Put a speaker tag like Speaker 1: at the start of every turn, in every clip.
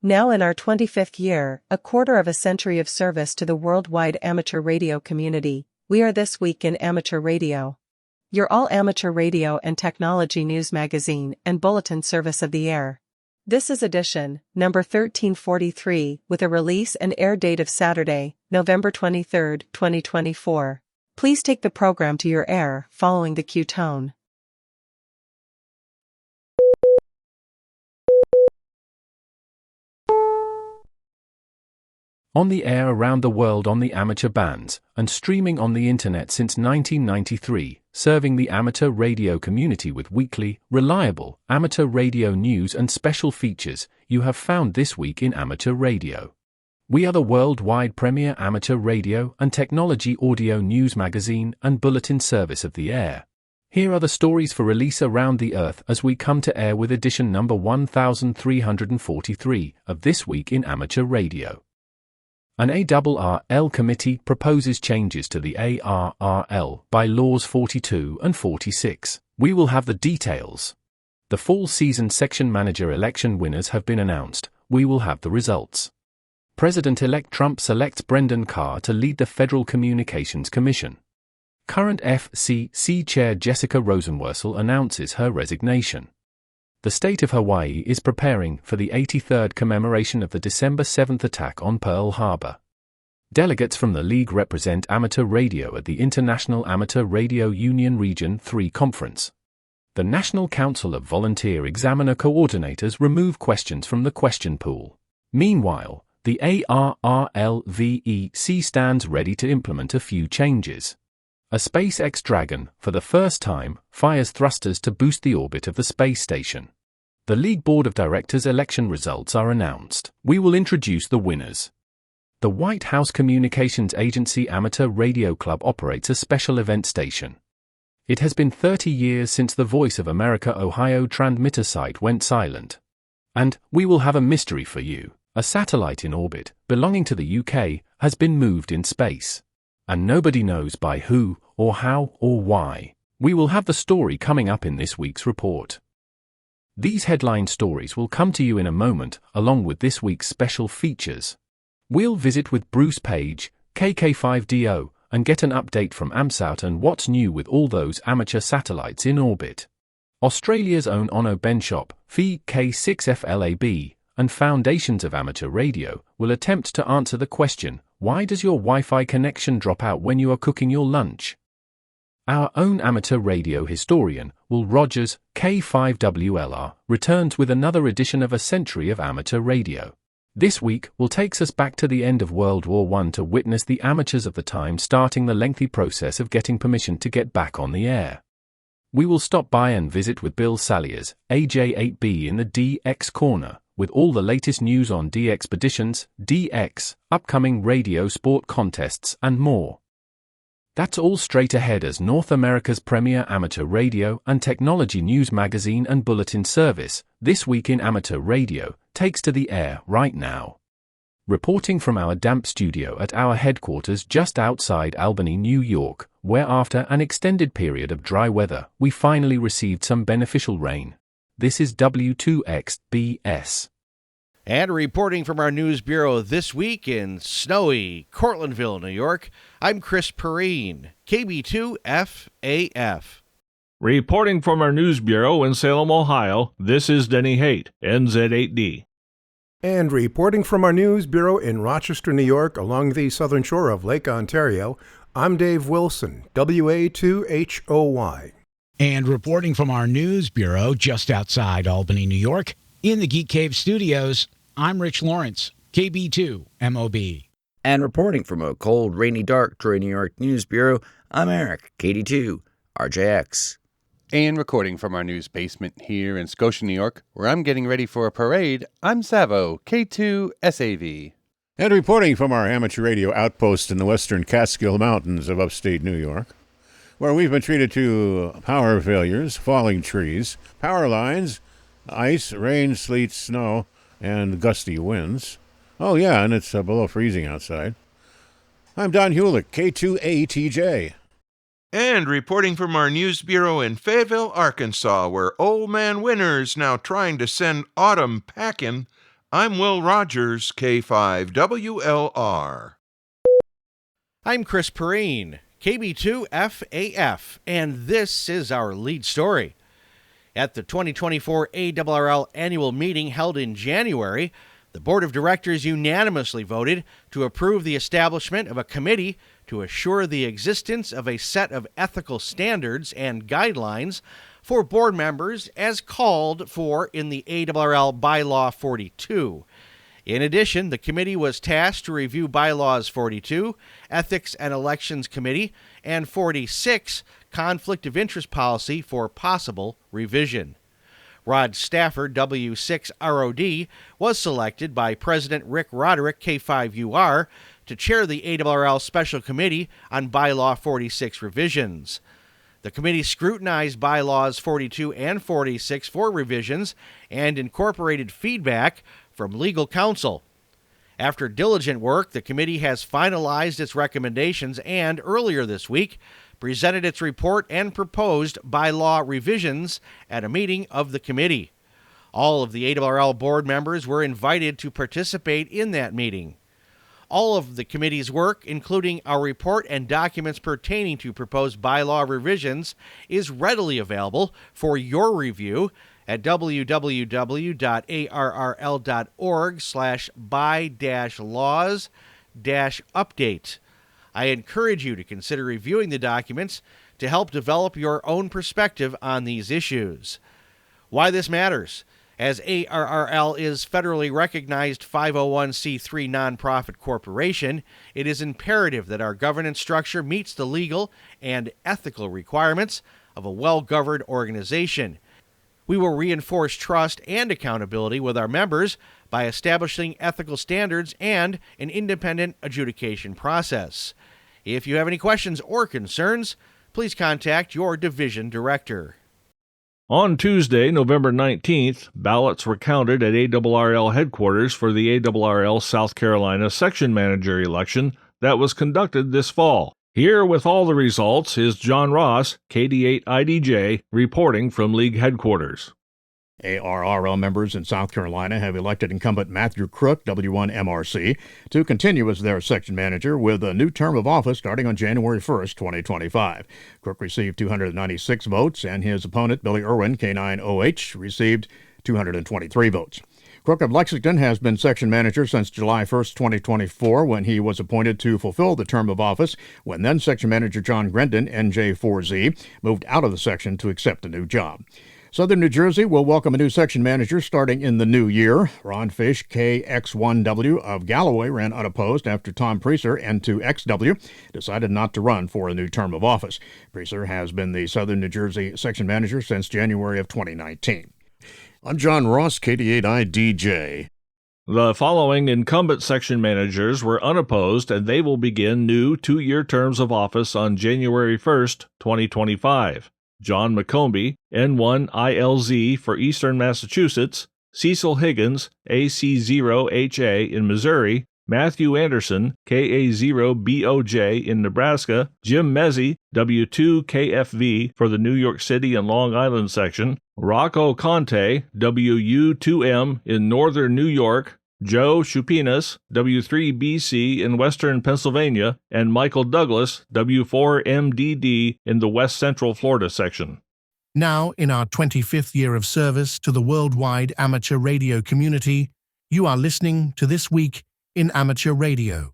Speaker 1: Now in our 25th year, a quarter of a century of service to the worldwide amateur radio community, we are This Week in Amateur Radio, your all-amateur radio and technology news magazine and bulletin service of the air. This is edition number 1343 with a release and air date of Saturday, November 23, 2024. Please take the program to your air following the cue tone.
Speaker 2: On the air around the world on the amateur bands, and streaming on the internet since 1993, serving the amateur radio community with weekly, reliable, amateur radio news and special features, you have found This Week in Amateur Radio. We are the worldwide premier amateur radio and technology audio news magazine and bulletin service of the air. Here are the stories for release around the earth as we come to air with edition number 1343 of This Week in Amateur Radio. An ARRL committee proposes changes to the ARRL by laws 42 and 46. We will have the details. The fall season section manager election winners have been announced. We will have the results. President-elect Trump selects Brendan Carr to lead the Federal Communications Commission. Current FCC Chair Jessica Rosenworcel announces her resignation. The state of Hawaii is preparing for the 83rd commemoration of the December 7th attack on Pearl Harbor. Delegates from the League represent amateur radio at the International Amateur Radio Union Region 3 Conference. The National Council of Volunteer Examiner Coordinators remove questions from the question pool. Meanwhile, the ARRLVEC stands ready to implement a few changes. A SpaceX Dragon, for the first time, fires thrusters to boost the orbit of the space station. The League Board of Directors election results are announced. We will introduce the winners. The White House Communications Agency Amateur Radio Club operates a special event station. It has been 30 years since the Voice of America Ohio transmitter site went silent. And we will have a mystery for you. A satellite in orbit, belonging to the UK, has been moved in space. And nobody knows by who, or how, or why. We will have the story coming up in this week's report. These headline stories will come to you in a moment, along with this week's special features. We'll visit with Bruce Page, KK5DO, and get an update from AMSAT and what's new with all those amateur satellites in orbit. Australia's own Onno Benschop, Phi K6FLAB, and Foundations of Amateur Radio will attempt to answer the question, why does your Wi-Fi connection drop out when you are cooking your lunch? Our own amateur radio historian, Will Rogers, K5WLR, returns with another edition of A Century of Amateur Radio. This week will take us back to the end of World War I to witness the amateurs of the time starting the lengthy process of getting permission to get back on the air. We will stop by and visit with Bill Saliers, AJ8B in the DX Corner, with all the latest news on DXpeditions, DX, upcoming radio sport contests and more. That's all straight ahead as North America's premier amateur radio and technology news magazine and bulletin service, This Week in Amateur Radio, takes to the air right now. Reporting from our damp studio at our headquarters just outside Albany, New York, where after an extended period of dry weather, we finally received some beneficial rain. This is W2XBS.
Speaker 3: And reporting from our news bureau this week in snowy Cortlandville, New York, I'm Chris Perrine, KB2FAF.
Speaker 4: Reporting from our news bureau in Salem, Ohio, this is Denny Haight, NZ8D.
Speaker 5: And reporting from our news bureau in Rochester, New York, along the southern shore of Lake Ontario, I'm Dave Wilson, WA2HOY.
Speaker 6: And reporting from our news bureau just outside Albany, New York, in the Geek Cave studios, I'm Rich Lawrence, KB2MOB.
Speaker 7: And reporting from a cold, rainy, dark Troy, New York News Bureau, I'm Eric, KD2RJX.
Speaker 8: And recording from our news basement here in Scotia, New York, where I'm getting ready for a parade, I'm Savo, K2SAV.
Speaker 9: And reporting from our amateur radio outpost in the western Catskill Mountains of upstate New York, where we've been treated to power failures, falling trees, power lines, ice, rain, sleet, snow, and gusty winds. Oh yeah, and it's below freezing outside. I'm Don Hulick, K2ATJ.
Speaker 10: And reporting from our news bureau in Fayetteville, Arkansas, where Old Man Winter's now trying to send autumn packing, I'm Will Rogers, K5WLR.
Speaker 3: I'm Chris Perrine, KB2FAF, and this is our lead story. At the 2024 ARRL annual meeting held in January, the Board of Directors unanimously voted to approve the establishment of a committee to assure the existence of a set of ethical standards and guidelines for board members as called for in the ARRL Bylaw 42. In addition, the committee was tasked to review Bylaws 42, Ethics and Elections Committee, and 46, Conflict of Interest Policy for possible revision. Rod Stafford, W6ROD, was selected by President Rick Roderick, K5UR, to chair the ARRL Special Committee on Bylaw 46 revisions. The committee scrutinized Bylaws 42 and 46 for revisions and incorporated feedback from legal counsel. After diligent work, the committee has finalized its recommendations and, earlier this week, presented its report and proposed bylaw revisions at a meeting of the committee. All of the ARRL board members were invited to participate in that meeting. All of the committee's work, including our report and documents pertaining to proposed bylaw revisions, is readily available for your review at www.arrl.org/by-laws-update. I encourage you to consider reviewing the documents to help develop your own perspective on these issues. Why this matters. As ARRL is federally recognized 501c3 nonprofit corporation, it is imperative that our governance structure meets the legal and ethical requirements of a well-governed organization. We will reinforce trust and accountability with our members by establishing ethical standards and an independent adjudication process. If you have any questions or concerns, please contact your division director.
Speaker 4: On Tuesday, November 19th, ballots were counted at ARRL headquarters for the ARRL South Carolina section manager election that was conducted this fall. Here with all the results is John Ross, KD8IDJ, reporting from League headquarters.
Speaker 11: ARRL members in South Carolina have elected incumbent Matthew Crook, W1MRC, to continue as their section manager with a new term of office starting on January 1st, 2025. Crook received 296 votes, and his opponent, Billy Irwin, K9OH, received 223 votes. Crook of Lexington has been section manager since July 1st, 2024, when he was appointed to fulfill the term of office when then section manager John Grendon, NJ4Z, moved out of the section to accept a new job. Southern New Jersey will welcome a new section manager starting in the new year. Ron Fish, KX1W of Galloway, ran unopposed after Tom Preeser, N2XW, decided not to run for a new term of office. Preeser has been the Southern New Jersey section manager since January of 2019. I'm John Ross, KD8IDJ.
Speaker 4: The following incumbent section managers were unopposed, and they will begin new 2-year terms of office on January 1st, 2025. John McCombie, N1ILZ for Eastern Massachusetts, Cecil Higgins, AC0HA in Missouri, Matthew Anderson, KA0BOJ in Nebraska, Jim Mezzi, W2KFV for the New York City and Long Island section, Rocco Conte, WU2M in Northern New York, Joe Chupinas, W3BC in Western Pennsylvania, and Michael Douglas, W4MDD in the West Central Florida section.
Speaker 12: Now, in our 25th year of service to the worldwide amateur radio community, you are listening to This Week in Amateur Radio.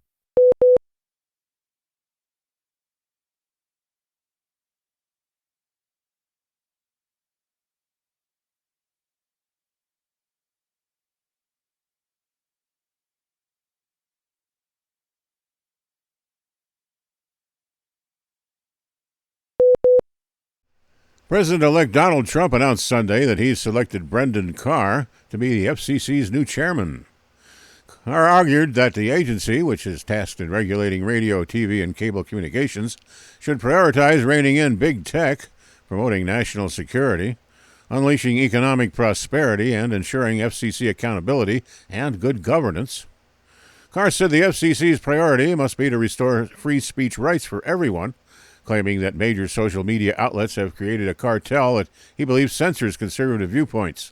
Speaker 9: President-elect Donald Trump announced Sunday that he's selected Brendan Carr to be the FCC's new chairman. Carr argued that the agency, which is tasked in regulating radio, TV, and cable communications, should prioritize reining in big tech, promoting national security, unleashing economic prosperity, and ensuring FCC accountability and good governance. Carr said the FCC's priority must be to restore free speech rights for everyone, claiming that major social media outlets have created a cartel that he believes censors conservative viewpoints.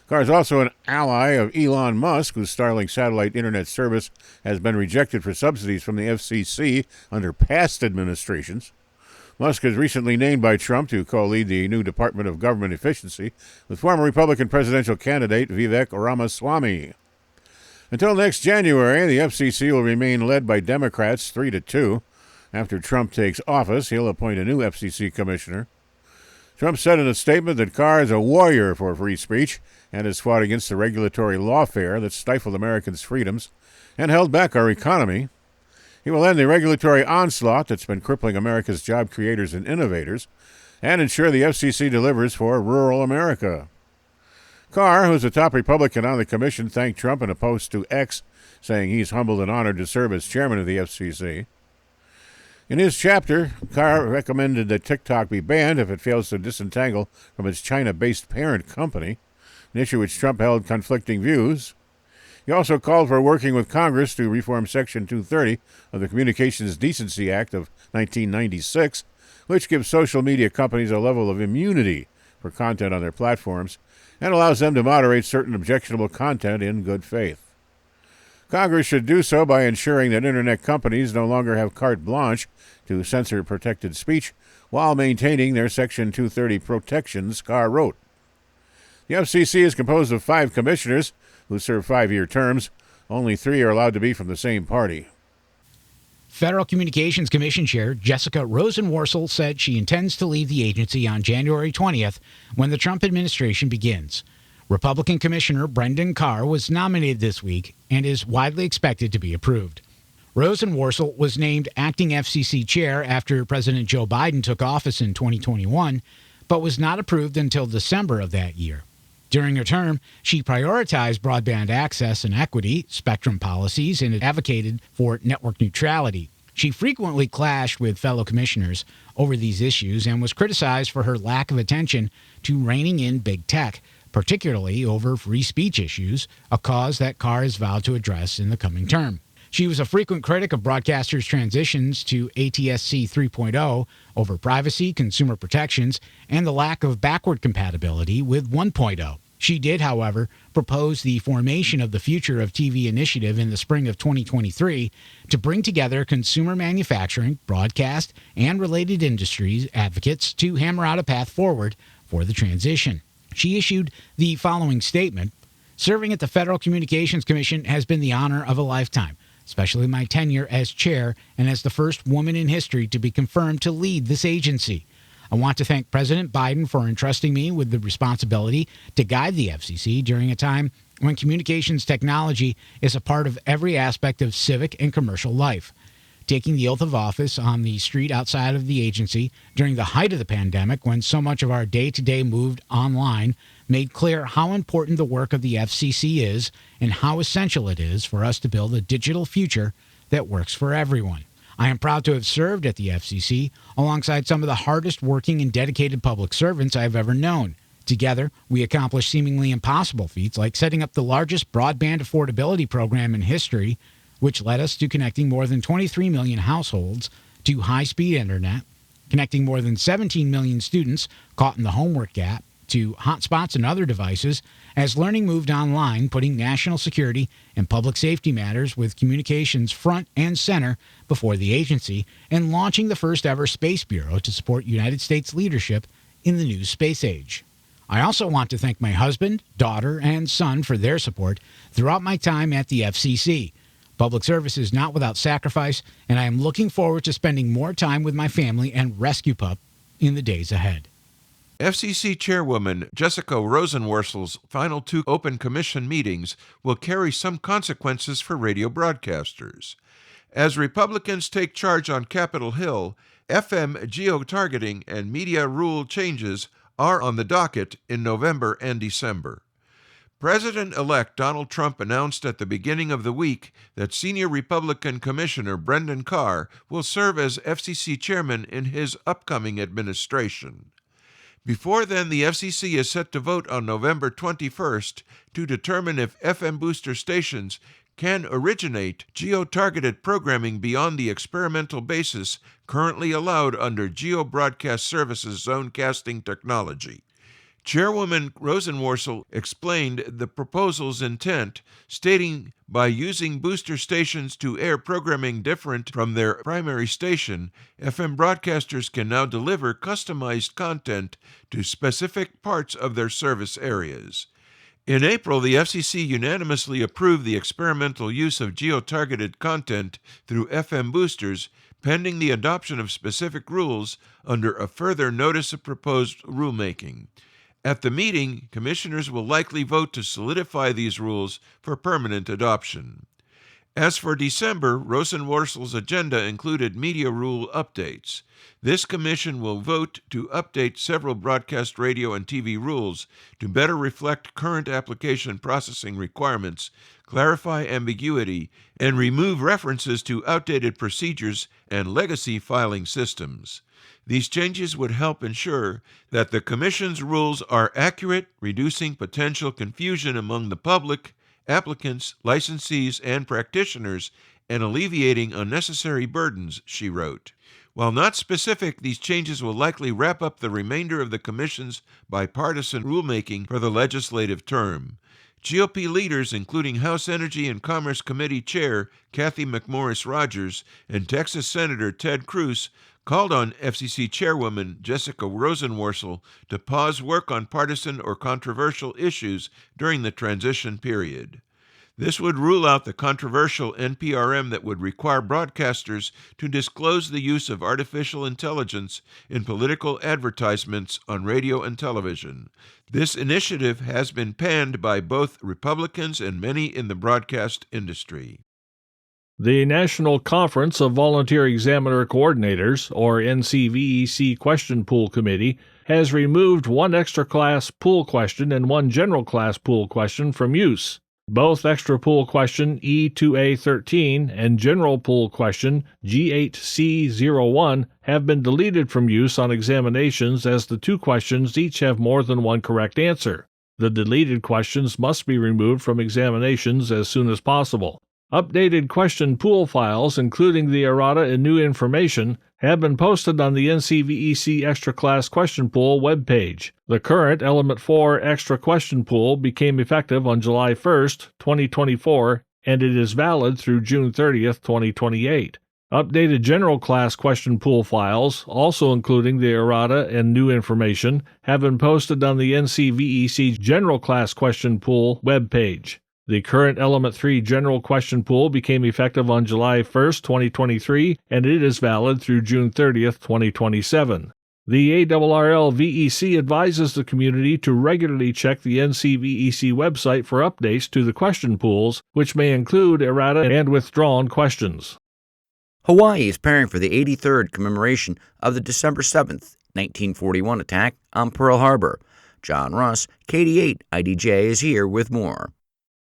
Speaker 9: Carr is also an ally of Elon Musk, whose Starlink satellite internet service has been rejected for subsidies from the FCC under past administrations. Musk is recently named by Trump to co-lead the new Department of Government Efficiency with former Republican presidential candidate Vivek Ramaswamy. Until next January, the FCC will remain led by Democrats 3-2. After Trump takes office, he'll appoint a new FCC commissioner. Trump said in a statement that Carr is a warrior for free speech and has fought against the regulatory lawfare that stifled Americans' freedoms and held back our economy. He will end the regulatory onslaught that's been crippling America's job creators and innovators and ensure the FCC delivers for rural America. Carr, who's a top Republican on the commission, thanked Trump in a post to X, saying he's humbled and honored to serve as chairman of the FCC. In his chapter, Carr recommended that TikTok be banned if it fails to disentangle from its China-based parent company, an issue which Trump held conflicting views. He also called for working with Congress to reform Section 230 of the Communications Decency Act of 1996, which gives social media companies a level of immunity for content on their platforms and allows them to moderate certain objectionable content in good faith. Congress should do so by ensuring that Internet companies no longer have carte blanche to censor protected speech while maintaining their Section 230 protections, Carr wrote. The FCC is composed of 5 commissioners who serve 5-year terms. Only 3 are allowed to be from the same party.
Speaker 6: Federal Communications Commission Chair Jessica Rosenworcel said she intends to leave the agency on January 20th when the Trump administration begins. Republican Commissioner Brendan Carr was nominated this week and is widely expected to be approved. Rosenworcel was named acting FCC chair after President Joe Biden took office in 2021, but was not approved until December of that year. During her term, she prioritized broadband access and equity, spectrum policies, and advocated for network neutrality. She frequently clashed with fellow commissioners over these issues and was criticized for her lack of attention to reining in big tech, particularly over free speech issues, a cause that Carr has vowed to address in the coming term. She was a frequent critic of broadcasters' transitions to ATSC 3.0 over privacy, consumer protections, and the lack of backward compatibility with 1.0. She did, however, propose the formation of the Future of TV initiative in the spring of 2023 to bring together consumer manufacturing, broadcast, and related industries advocates to hammer out a path forward for the transition. She issued the following statement: "Serving at the Federal Communications Commission has been the honor of a lifetime, especially my tenure as chair and as the first woman in history to be confirmed to lead this agency. I want to thank President Biden for entrusting me with the responsibility to guide the FCC during a time when communications technology is a part of every aspect of civic and commercial life. Taking the oath of office on the street outside of the agency during the height of the pandemic, when so much of our day-to-day moved online, made clear how important the work of the FCC is and how essential it is for us to build a digital future that works for everyone. I am proud to have served at the FCC alongside some of the hardest working and dedicated public servants I have ever known. Together, we accomplished seemingly impossible feats like setting up the largest broadband affordability program in history, which led us to connecting more than 23 million households to high-speed internet, connecting more than 17 million students caught in the homework gap to hotspots and other devices as learning moved online, putting national security and public safety matters with communications front and center before the agency, and launching the first ever Space Bureau to support United States leadership in the new space age. I also want to thank my husband, daughter, and son for their support throughout my time at the FCC. Public service is not without sacrifice, and I am looking forward to spending more time with my family and rescue pup in the days ahead."
Speaker 10: FCC Chairwoman Jessica Rosenworcel's final 2 open commission meetings will carry some consequences for radio broadcasters. As Republicans take charge on Capitol Hill, FM geo-targeting and media rule changes are on the docket in November and December. President-elect Donald Trump announced at the beginning of the week that senior Republican Commissioner Brendan Carr will serve as FCC chairman in his upcoming administration. Before then, the FCC is set to vote on November 21st to determine if FM booster stations can originate geo-targeted programming beyond the experimental basis currently allowed under Geo Broadcast Services zonecasting technology. Chairwoman Rosenworcel explained the proposal's intent, stating, by using booster stations to air programming different from their primary station, FM broadcasters can now deliver customized content to specific parts of their service areas. In April, the FCC unanimously approved the experimental use of geo-targeted content through FM boosters, pending the adoption of specific rules under a further notice of proposed rulemaking. At the meeting, commissioners will likely vote to solidify these rules for permanent adoption. As for December, Rosenworcel's agenda included media rule updates. This commission will vote to update several broadcast radio and TV rules to better reflect current application processing requirements, clarify ambiguity, and remove references to outdated procedures and legacy filing systems. These changes would help ensure that the Commission's rules are accurate, reducing potential confusion among the public, applicants, licensees, and practitioners, and alleviating unnecessary burdens, she wrote. While not specific, these changes will likely wrap up the remainder of the Commission's bipartisan rulemaking for the legislative term. GOP leaders, including House Energy and Commerce Committee Chair Kathy McMorris Rogers and Texas Senator Ted Cruz, called on FCC Chairwoman Jessica Rosenworcel to pause work on partisan or controversial issues during the transition period. This would rule out the controversial NPRM that would require broadcasters to disclose the use of artificial intelligence in political advertisements on radio and television. This initiative has been panned by both Republicans and many in the broadcast industry.
Speaker 4: The National Conference of Volunteer Examiner Coordinators, or NCVEC Question Pool Committee, has removed one extra class pool question and one general class pool question from use. Both extra pool question E2A13 and general pool question G8C01 have been deleted from use on examinations as the two questions each have more than one correct answer. The deleted questions must be removed from examinations as soon as possible. Updated question pool files, including the errata and new information, have been posted on the NCVEC Extra Class Question Pool webpage. The current Element 4 Extra Question Pool became effective on July 1, 2024, and it is valid through June 30, 2028. Updated General Class Question Pool files, also including the errata and new information, have been posted on the NCVEC General Class Question Pool webpage. The current Element 3 General Question Pool became effective on July 1, 2023, and it is valid through June 30, 2027. The ARRL-VEC advises the community to regularly check the NCVEC website for updates to the question pools, which may include errata and withdrawn questions.
Speaker 7: Hawaii is preparing for the 83rd commemoration of the December 7, 1941 attack on Pearl Harbor. John Ross, KD8 IDJ, is here with more.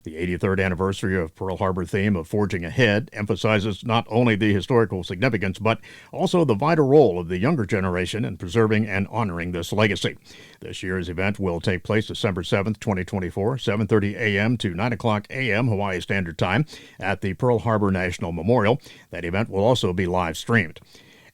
Speaker 11: The 83rd anniversary of Pearl Harbor theme of Forging Ahead emphasizes not only the historical significance, but also the vital role of the younger generation in preserving and honoring this legacy. This year's event will take place December 7th, 2024, 7:30 a.m. to 9 o'clock a.m. Hawaii Standard Time at the Pearl Harbor National Memorial. That event will also be live streamed.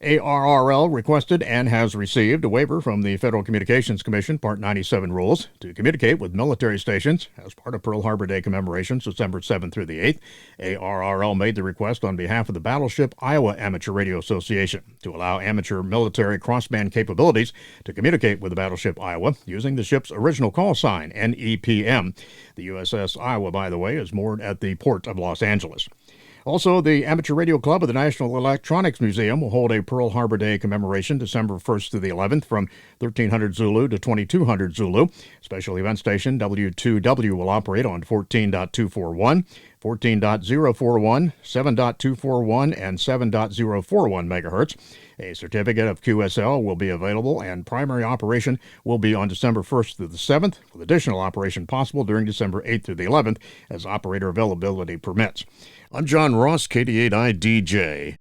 Speaker 11: ARRL requested and has received a waiver from the Federal Communications Commission Part 97 rules to communicate with military stations as part of Pearl Harbor Day commemorations December 7th through the 8th. ARRL made the request on behalf of the Battleship Iowa Amateur Radio Association to allow amateur military crossband capabilities to communicate with the Battleship Iowa using the ship's original call sign, NEPM. The USS Iowa, by the way, is moored at the Port of Los Angeles. Also, the Amateur Radio Club of the National Electronics Museum will hold a Pearl Harbor Day commemoration December 1st to the 11th from 1300 Zulu to 2200 Zulu. Special event station W2W will operate on 14.241, 14.041, 7.241, and 7.041 megahertz. A certificate of QSL will be available, and primary operation will be on December 1st through the 7th, with additional operation possible during December 8th through the 11th as operator availability permits. I'm John Ross, KD8IDJ.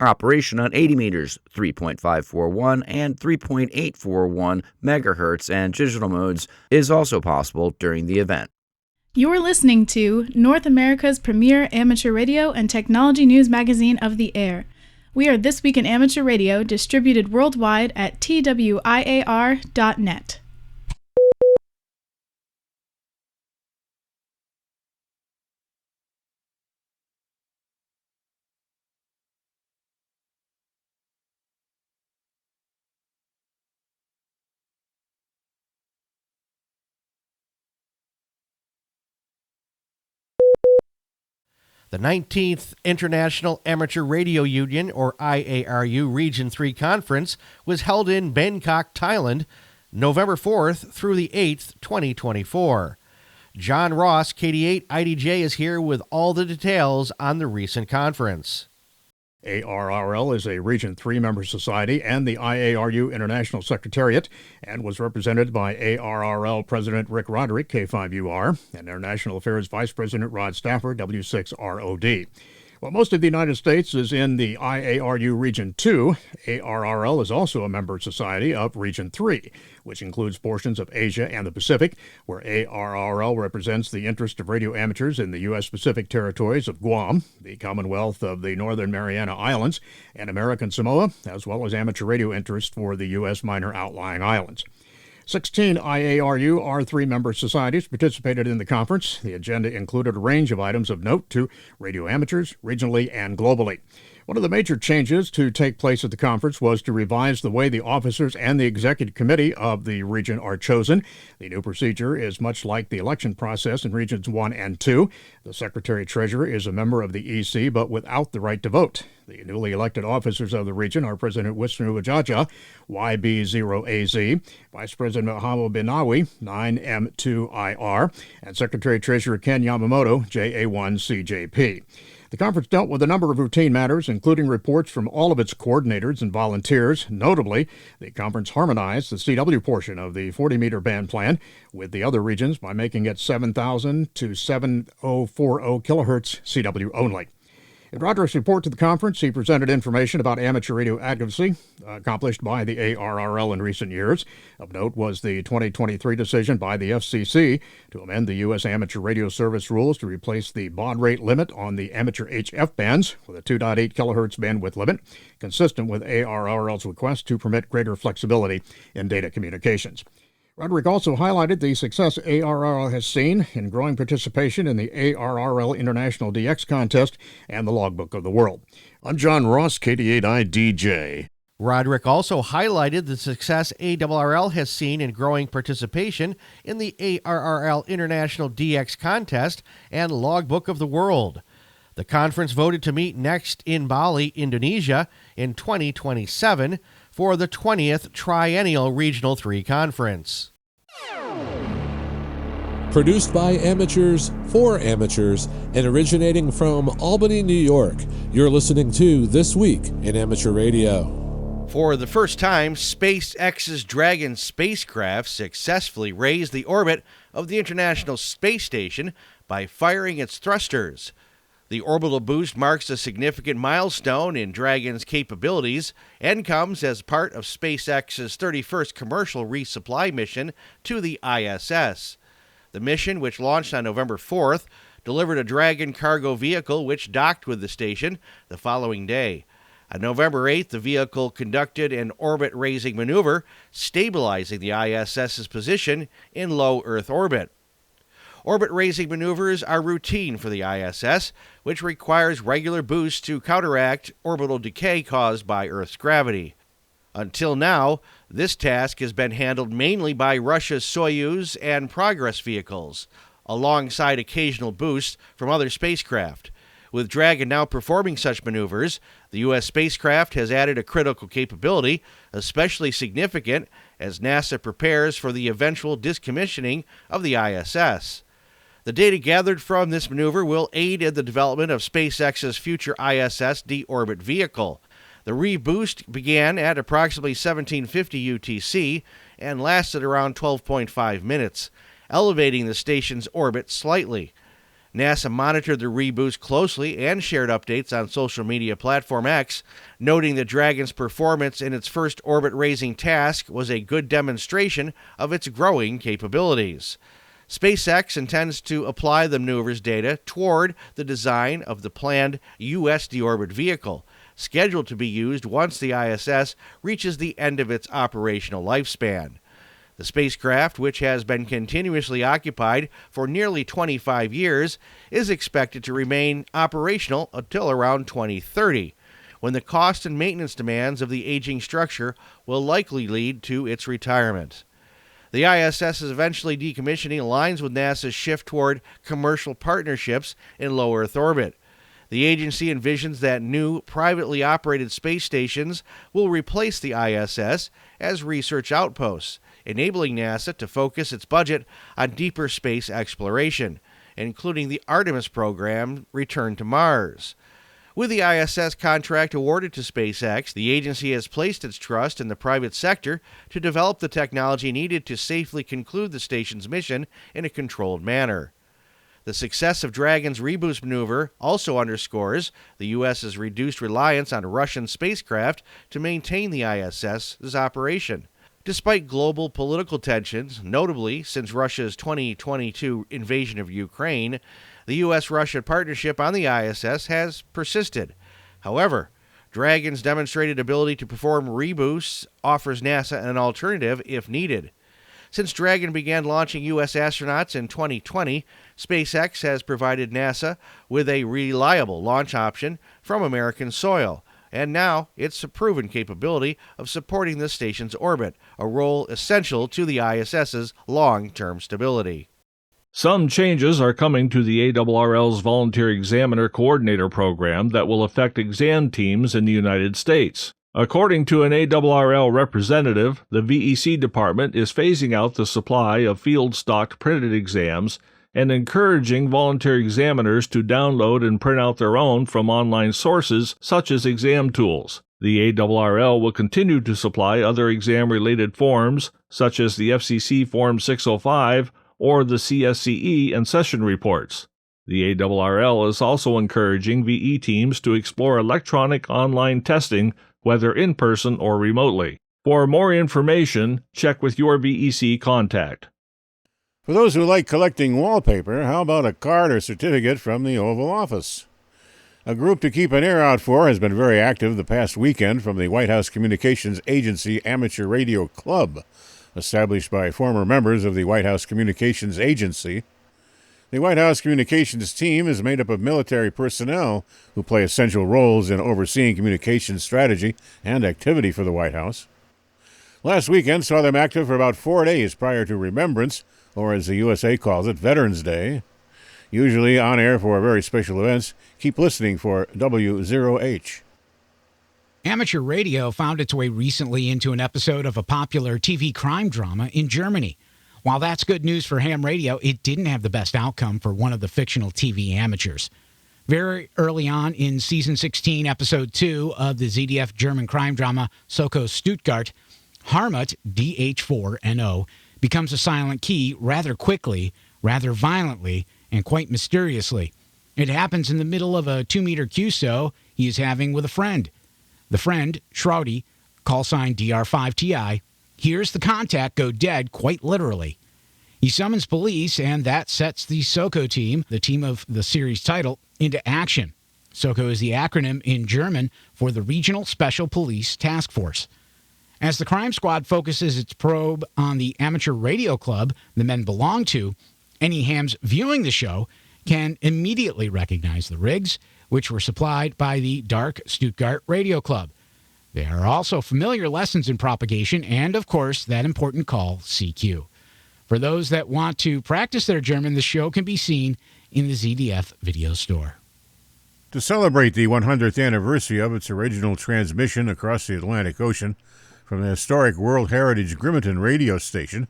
Speaker 7: Our operation on 80 meters, 3.541 and 3.841 megahertz and digital modes is also possible during the event.
Speaker 13: You're listening to North America's premier amateur radio and technology news magazine of the air. We are This Week in Amateur Radio, distributed worldwide at twiar.net.
Speaker 3: The 19th International Amateur Radio Union, or IARU, Region 3 Conference was held in Bangkok, Thailand, November 4th through the 8th, 2024. John Ross, KD8 IDJ, is here with all the details on the recent conference.
Speaker 11: ARRL is a Region 3 member society and the IARU International Secretariat, and was represented by ARRL President Rick Roderick, K5UR, and International Affairs Vice President Rod Stafford, W6ROD. While most of the United States is in the IARU Region 2, ARRL is also a member society of Region 3, which includes portions of Asia and the Pacific, where ARRL represents the interest of radio amateurs in the U.S. Pacific territories of Guam, the Commonwealth of the Northern Mariana Islands, and American Samoa, as well as amateur radio interest for the U.S. minor outlying islands. 16 IARU R3 member societies participated in the conference. The agenda included a range of items of note to radio amateurs, regionally and globally. One of the major changes to take place at the conference was to revise the way the officers and the executive committee of the region are chosen. The new procedure is much like the election process in Regions 1 and 2. The Secretary-Treasurer is a member of the EC, but without the right to vote. The newly elected officers of the region are President Wisnu Ajaja, YB0AZ, Vice President Mahamo Binawi, 9M2IR, and Secretary-Treasurer Ken Yamamoto, JA1CJP. The conference dealt with a number of routine matters, including reports from all of its coordinators and volunteers. Notably, the conference harmonized the CW portion of the 40-meter band plan with the other regions by making it 7,000 to 7040 kilohertz CW only. In Roderick's report to the conference, he presented information about amateur radio advocacy accomplished by the ARRL in recent years. Of note was the 2023 decision by the FCC to amend the U.S. amateur radio service rules to replace the baud rate limit on the amateur HF bands with a 2.8 kilohertz bandwidth limit, consistent with ARRL's request to permit greater flexibility in data communications. Roderick also highlighted the success ARRL has seen in growing participation in the ARRL International DX Contest and the Logbook of the World. I'm John Ross, KD8IDJ.
Speaker 3: Roderick also highlighted the success ARRL has seen in growing participation in the ARRL International DX Contest and Logbook of the World. The conference voted to meet next in Bali, Indonesia, in 2027 for the 20th Triennial Regional 3 Conference.
Speaker 14: Produced by amateurs, for amateurs, and originating from Albany, New York, you're listening to This Week in Amateur Radio.
Speaker 3: For the first time, SpaceX's Dragon spacecraft successfully raised the orbit of the International Space Station by firing its thrusters. The orbital boost marks a significant milestone in Dragon's capabilities and comes as part of SpaceX's 31st commercial resupply mission to the ISS. The mission, which launched on November 4th, delivered a Dragon cargo vehicle which docked with the station the following day. On November 8th, the vehicle conducted an orbit-raising maneuver, stabilizing the ISS's position in low Earth orbit. Orbit-raising maneuvers are routine for the ISS, which requires regular boosts to counteract orbital decay caused by Earth's gravity. Until now, this task has been handled mainly by Russia's Soyuz and Progress vehicles, alongside occasional boosts from other spacecraft. With Dragon now performing such maneuvers, the U.S. spacecraft has added a critical capability, especially significant as NASA prepares for the eventual decommissioning of the ISS. The data gathered from this maneuver will aid in the development of SpaceX's future ISS deorbit vehicle. The reboost began at approximately 1750 UTC and lasted around 12.5 minutes, elevating the station's orbit slightly. NASA monitored the reboost closely and shared updates on social media platform X, noting that Dragon's performance in its first orbit-raising task was a good demonstration of its growing capabilities. SpaceX intends to apply the maneuver's data toward the design of the planned U.S. deorbit vehicle, scheduled to be used once the ISS reaches the end of its operational lifespan. The spacecraft, which has been continuously occupied for nearly 25 years, is expected to remain operational until around 2030, when the cost and maintenance demands of the aging structure will likely lead to its retirement. The ISS's eventually decommissioning aligns with NASA's shift toward commercial partnerships in low Earth orbit. The agency envisions that new, privately operated space stations will replace the ISS as research outposts, enabling NASA to focus its budget on deeper space exploration, including the Artemis program Return to Mars. With the ISS contract awarded to SpaceX, the agency has placed its trust in the private sector to develop the technology needed to safely conclude the station's mission in a controlled manner. The success of Dragon's reboost maneuver also underscores the U.S.'s reduced reliance on Russian spacecraft to maintain the ISS's operation. Despite global political tensions, notably since Russia's 2022 invasion of Ukraine, the U.S.-Russia partnership on the ISS has persisted. However, Dragon's demonstrated ability to perform reboosts offers NASA an alternative if needed. Since Dragon began launching U.S. astronauts in 2020, SpaceX has provided NASA with a reliable launch option from American soil, and now it's a proven capability of supporting the station's orbit, a role essential to the ISS's long-term stability.
Speaker 4: Some changes are coming to the ARRL's Volunteer Examiner Coordinator program that will affect exam teams in the United States. According to an ARRL representative, the VEC department is phasing out the supply of field-stocked printed exams and encouraging volunteer examiners to download and print out their own from online sources such as exam tools. The ARRL will continue to supply other exam-related forms, such as the FCC Form 605 or the CSCE and session reports. The ARRL is also encouraging VE teams to explore electronic online testing, whether in person or remotely. For more information, check with your VEC contact.
Speaker 9: For those who like collecting wallpaper, how about a card or certificate from the Oval Office? A group to keep an ear out for has been very active the past weekend from the White House Communications Agency Amateur Radio Club, established by former members of the White House Communications Agency. The White House Communications team is made up of military personnel who play essential roles in overseeing communications strategy and activity for the White House. Last weekend saw them active for about 4 days prior to Remembrance, or as the USA calls it, Veterans Day. Usually on air for very special events. Keep listening for W0H.
Speaker 6: Amateur radio found its way recently into an episode of a popular TV crime drama in Germany. While that's good news for ham radio, it didn't have the best outcome for one of the fictional TV amateurs. Very early on in Season 16, Episode 2 of the ZDF German crime drama Soko Stuttgart, Harmut, DH4NO, becomes a silent key rather quickly, rather violently, and quite mysteriously. It happens in the middle of a 2-meter QSO he is having with a friend. The friend, Shroudy, call sign DR5TI, hears the contact go dead quite literally. He summons police, and that sets the SOCO team, the team of the series title, into action. SOCO is the acronym in German for the Regional Special Police Task Force. As the crime squad focuses its probe on the amateur radio club the men belong to, any hams viewing the show can immediately recognize the rigs, which were supplied by the Dark Stuttgart Radio Club. There are also familiar lessons in propagation and, of course, that important call, CQ. For those that want to practice their German, the show can be seen in the ZDF video store.
Speaker 9: To celebrate the 100th anniversary of its original transmission across the Atlantic Ocean from the historic World Heritage Grimeton radio station,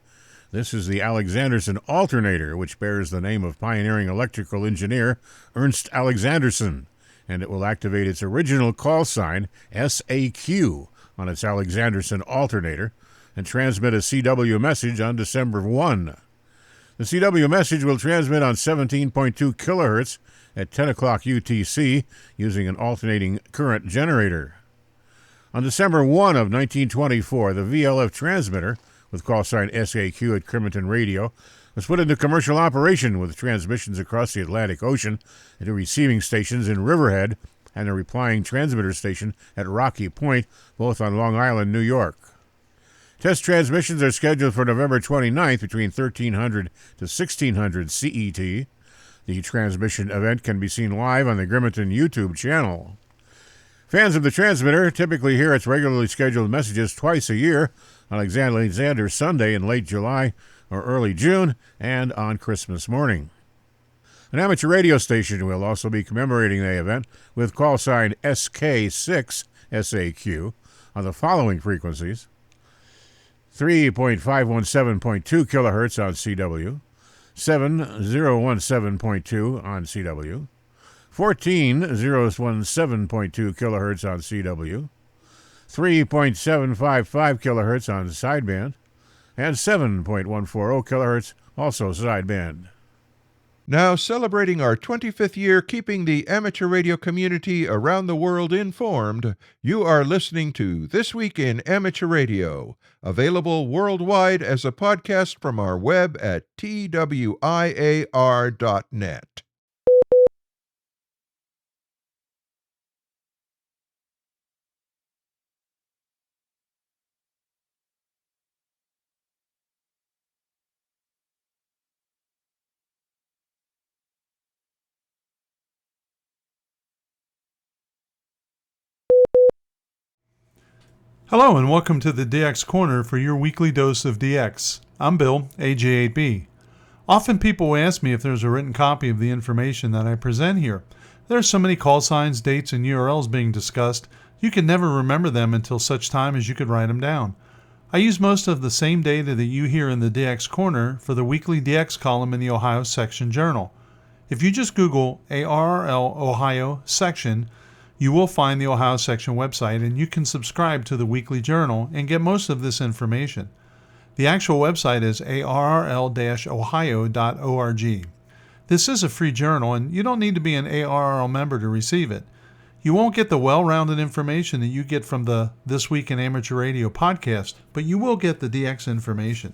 Speaker 9: this is the Alexanderson alternator, which bears the name of pioneering electrical engineer Ernst Alexanderson, and it will activate its original call sign, SAQ, on its Alexanderson alternator and transmit a CW message on December 1. The CW message will transmit on 17.2 kilohertz at 10 o'clock UTC using an alternating current generator. On December 1 of 1924, the VLF transmitter, with call sign SAQ at Grimeton Radio, was put into commercial operation with transmissions across the Atlantic Ocean into receiving stations in Riverhead and a replying transmitter station at Rocky Point, both on Long Island, New York. Test transmissions are scheduled for November 29th between 1300 to 1600 CET. The transmission event can be seen live on the Grimeton YouTube channel. Fans of the transmitter typically hear its regularly scheduled messages twice a year, on Alexander Sunday in late July or early June, and on Christmas morning. An amateur radio station will also be commemorating the event with call sign SK6SAQ on the following frequencies: 3.517.2 kilohertz on CW, 7017.2 on CW, 14017.2 kilohertz on CW, 3.755 kilohertz on sideband, and 7.140 kilohertz also sideband.
Speaker 10: Now celebrating our 25th year keeping the amateur radio community around the world informed, you are listening to This Week in Amateur Radio, available worldwide as a podcast from our web at twiar.net.
Speaker 15: Hello and welcome to the DX Corner for your weekly dose of DX. I'm Bill, AJ8B. Often people ask me if there's a written copy of the information that I present here. There are so many call signs, dates, and URLs being discussed, you can never remember them until such time as you could write them down. I use most of the same data that you hear in the DX Corner for the weekly DX column in the Ohio Section Journal. If you just Google ARRL Ohio Section, you will find the Ohio Section website, and you can subscribe to the weekly journal and get most of this information. The actual website is arrl-ohio.org. This is a free journal, and you don't need to be an ARRL member to receive it. You won't get the well-rounded information that you get from the This Week in Amateur Radio podcast, but you will get the DX information.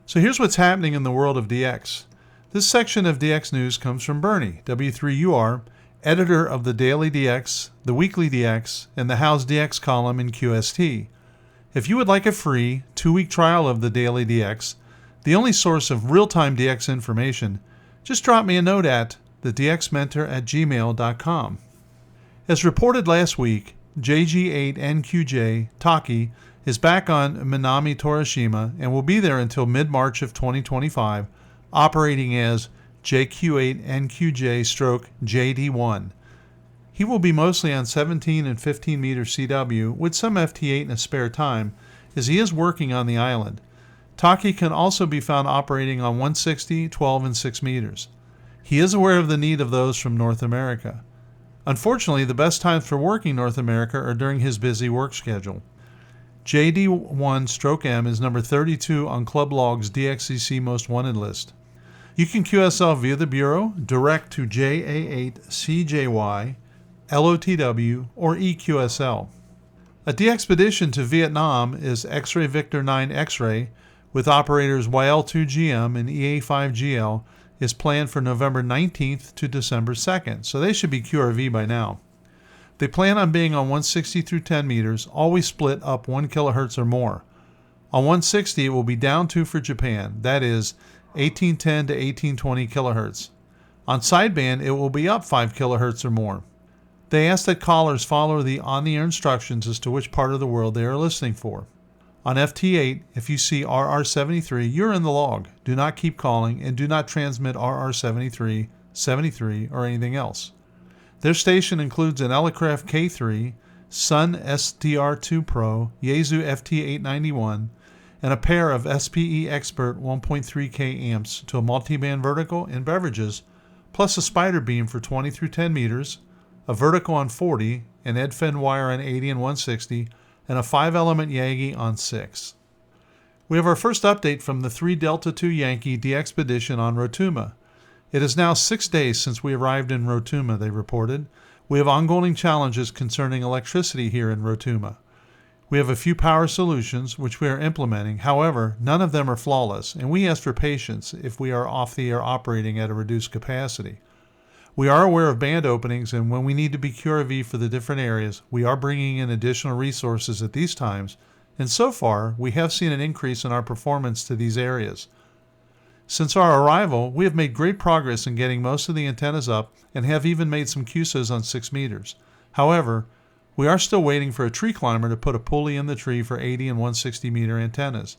Speaker 15: So here's what's happening in the world of DX. This section of DX News comes from Bernie, W3UR, editor of the Daily DX, the Weekly DX, and the How's DX column in QST. If you would like a free 2-week trial of the Daily DX, the only source of real-time DX information, just drop me a note at thedxmentor@gmail.com. As reported last week, JG8NQJ Taki is back on Minami Torishima and will be there until mid-March of 2025, operating as JQ8NQJ/JD1. He will be mostly on 17 and 15 meter CW with some FT8 in a spare time, as he is working on the island. Taki can also be found operating on 160, 12, and 6 meters. He is aware of the need of those from North America. Unfortunately, the best times for working North America are during his busy work schedule. JD1/M is number 32 on Club Log's DXCC Most Wanted list. You can QSL via the Bureau, direct to JA8CJY, LOTW, or EQSL. A DXpedition to Vietnam is X-Ray Victor 9 X-Ray with operators YL2GM and EA5GL is planned for November 19th to December 2nd, so they should be QRV by now. They plan on being on 160 through 10 meters, always split up 1 kilohertz or more. On 160 it will be down 2 for Japan, that is 1810 to 1820 kilohertz. On sideband, it will be up 5 kilohertz or more. They ask that callers follow the on-the-air instructions as to which part of the world they are listening for. On FT8, if you see RR73, you're in the log. Do not keep calling and do not transmit RR73, 73, or anything else. Their station includes an Elecraft K3, Sun SDR2 Pro, Yaesu FT891, and a pair of SPE Expert 1.3K amps to a multiband vertical and beverages, plus a spider beam for 20 through 10 meters, a vertical on 40, an EdFen wire on 80 and 160, and a 5-element Yagi on 6. We have our first update from the 3 Delta 2 Yankee DXpedition on Rotuma. It is now 6 days since we arrived in Rotuma, they reported. We have ongoing challenges concerning electricity here in Rotuma. We have a few power solutions which we are implementing. However, none of them are flawless, and we ask for patience if we are off the air operating at a reduced capacity. We are aware of band openings, and when we need to be QRV for the different areas, we are bringing in additional resources at these times, and so far, we have seen an increase in our performance to these areas. Since our arrival, we have made great progress in getting most of the antennas up and have even made some QSOs on 6 meters. However, we are still waiting for a tree climber to put a pulley in the tree for 80 and 160 meter antennas.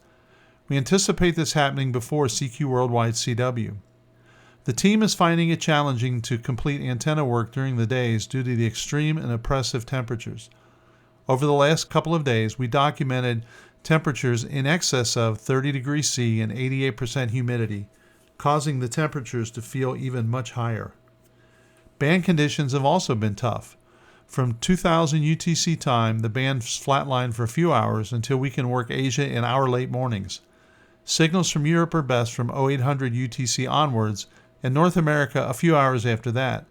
Speaker 15: We anticipate this happening before CQ Worldwide CW. The team is finding it challenging to complete antenna work during the days due to the extreme and oppressive temperatures. Over the last couple of days, we documented temperatures in excess of 30 degrees C and 88% humidity, causing the temperatures to feel even much higher. Band conditions have also been tough. From 2000 UTC time, the band flatlined for a few hours until we can work Asia in our late mornings. Signals from Europe are best from 0800 UTC onwards, and North America a few hours after that.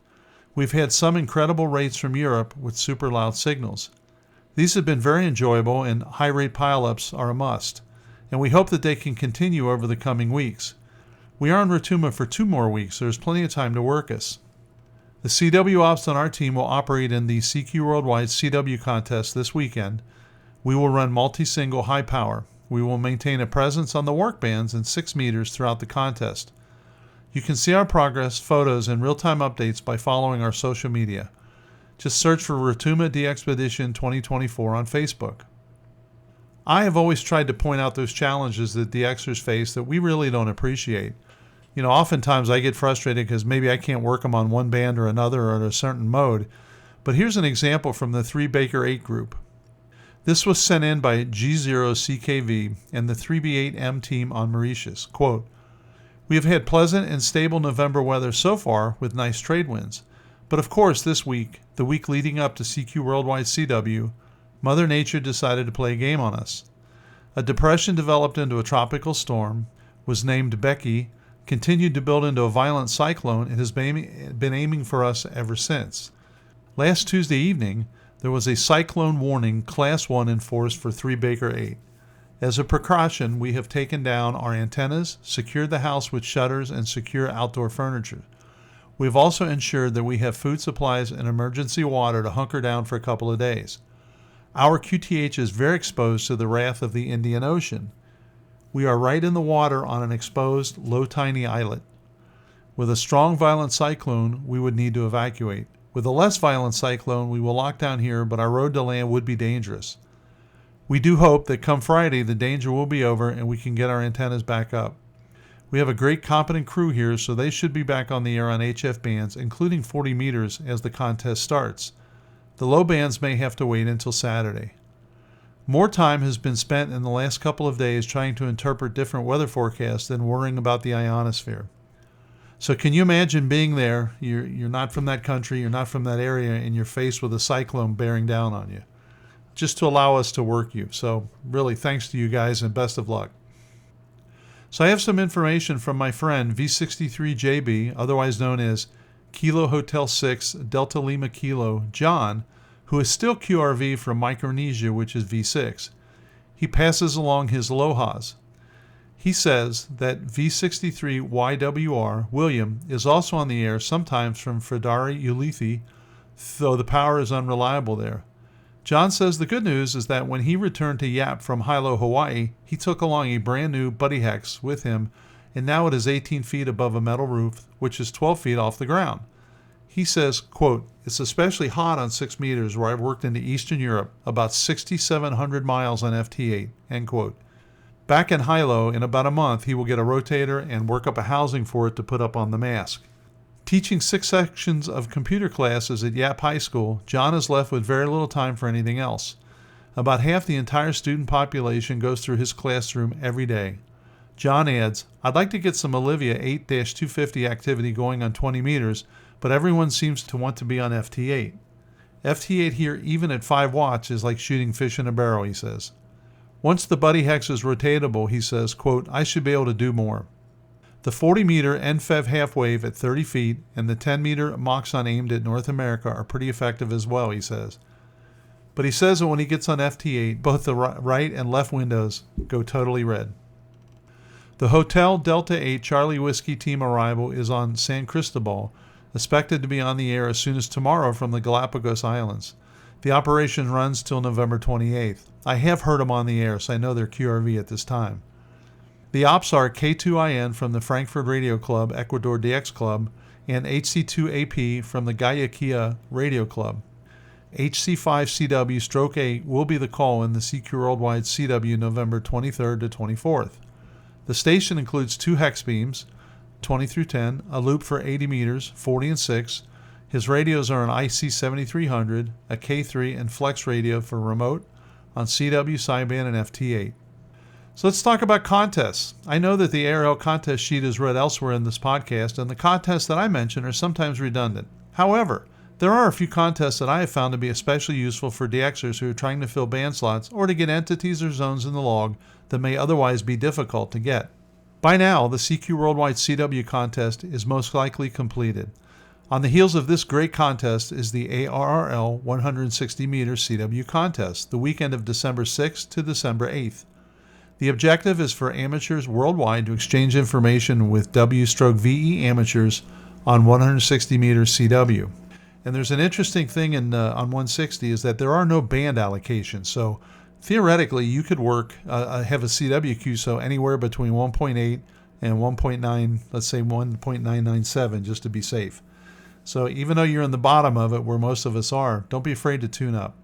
Speaker 15: We've had some incredible rates from Europe with super loud signals. These have been very enjoyable, and high rate pileups are a must, and we hope that they can continue over the coming weeks. We are on Rotuma for 2 more weeks, so there's plenty of time to work us. The CW ops on our team will operate in the CQ Worldwide CW contest this weekend. We will run multi-single high power. We will maintain a presence on the work bands and 6 meters throughout the contest. You can see our progress, photos, and real-time updates by following our social media. Just search for Rotuma DXpedition 2024 on Facebook. I have always tried to point out those challenges that DXers face that we really don't appreciate. Oftentimes I get frustrated because maybe I can't work them on one band or another or in a certain mode. But here's an example from the 3 Baker 8 group. This was sent in by G0CKV and the 3B8M team on Mauritius. Quote, "We have had pleasant and stable November weather so far with nice trade winds. But of course this week, the week leading up to CQ Worldwide CW, Mother Nature decided to play a game on us. A depression developed into a tropical storm, was named Becky, continued to build into a violent cyclone, and has been aiming for us ever since. Last Tuesday evening, there was a cyclone warning Class 1 enforced for 3 Baker 8. As a precaution, we have taken down our antennas, secured the house with shutters, and secure outdoor furniture. We have also ensured that we have food supplies and emergency water to hunker down for a couple of days. Our QTH is very exposed to the wrath of the Indian Ocean. We are right in the water on an exposed, low, tiny islet. With a strong, violent cyclone, we would need to evacuate. With a less violent cyclone, we will lock down here, but our road to land would be dangerous. We do hope that come Friday, the danger will be over and we can get our antennas back up. We have a great, competent crew here, so they should be back on the air on HF bands, including 40 meters, as the contest starts. The low bands may have to wait until Saturday. More time has been spent in the last couple of days trying to interpret different weather forecasts than worrying about the ionosphere. So can you imagine being there? You're not from that country, you're not from that area, and you're faced with a cyclone bearing down on you, just to allow us to work you. So really, thanks to you guys and best of luck. So I have some information from my friend V63JB, otherwise known as Kilo Hotel 6 Delta Lima Kilo, John, who is still QRV from Micronesia, which is V6. He passes along his alohas. He says that V63YWR, William, is also on the air sometimes from Fredari Ulithi, though the power is unreliable there. John says the good news is that when he returned to Yap from Hilo, Hawaii, he took along a brand new Buddy Hex with him, and now it is 18 feet above a metal roof, which is 12 feet off the ground. He says, quote, "It's especially hot on 6 meters where I've worked into Eastern Europe, about 6,700 miles on FT8, end quote. Back in Hilo, in about a month, he will get a rotator and work up a housing for it to put up on the mast. Teaching 6 sections of computer classes at Yap High School, John is left with very little time for anything else. About half the entire student population goes through his classroom every day. John adds, I'd like to get some Olivia 8-250 activity going on 20 meters, but everyone seems to want to be on FT8. FT8 here, even at 5 watts, is like shooting fish in a barrel, he says. Once the Buddy Hex is rotatable, he says, quote, I should be able to do more. The 40-meter NFEV half-wave at 30 feet and the 10-meter Moxon aimed at North America are pretty effective as well, he says. But he says that when he gets on FT8, both the right and left windows go totally red. The Hotel Delta 8 Charlie Whiskey team arrival is on San Cristobal, expected to be on the air as soon as tomorrow from the Galapagos Islands. The operation runs till November 28th. I have heard them on the air, so I know they're QRV at this time. The ops are K2IN from the Frankfurt Radio Club, Ecuador DX Club, and HC2AP from the Guayaquil Radio Club. HC5CW Stroke 8 will be the call in the CQ Worldwide CW November 23rd to 24th. The station includes 2 hex beams, 20 through 10, a loop for 80 meters, 40 and 6. His radios are an IC7300, a K3, and flex radio for remote on CW, sideband, and FT8. So let's talk about contests. I know that the ARL contest sheet is read elsewhere in this podcast, and the contests that I mention are sometimes redundant. However, there are a few contests that I have found to be especially useful for DXers who are trying to fill band slots or to get entities or zones in the log that may otherwise be difficult to get. By now, the CQ Worldwide CW contest is most likely completed. On the heels of this great contest is the ARRL 160-meter CW contest, the weekend of December 6th to December 8th. The objective is for amateurs worldwide to exchange information with W/VE amateurs on 160-meter CW. And there's an interesting thing on 160 is that there are no band allocations. So theoretically, you could have a CW QSO anywhere between 1.8 and 1.9, let's say 1.997, just to be safe. So even though you're in the bottom of it, where most of us are, don't be afraid to tune up.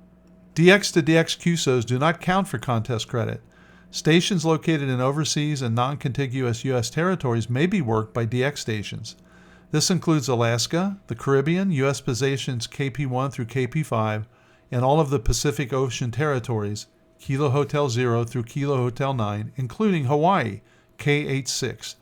Speaker 15: DX to DX QSOs do not count for contest credit. Stations located in overseas and non-contiguous U.S. territories may be worked by DX stations. This includes Alaska, the Caribbean, U.S. positions KP1 through KP5, and all of the Pacific Ocean territories, Kilo Hotel 0 through Kilo Hotel 9, including Hawaii, K86.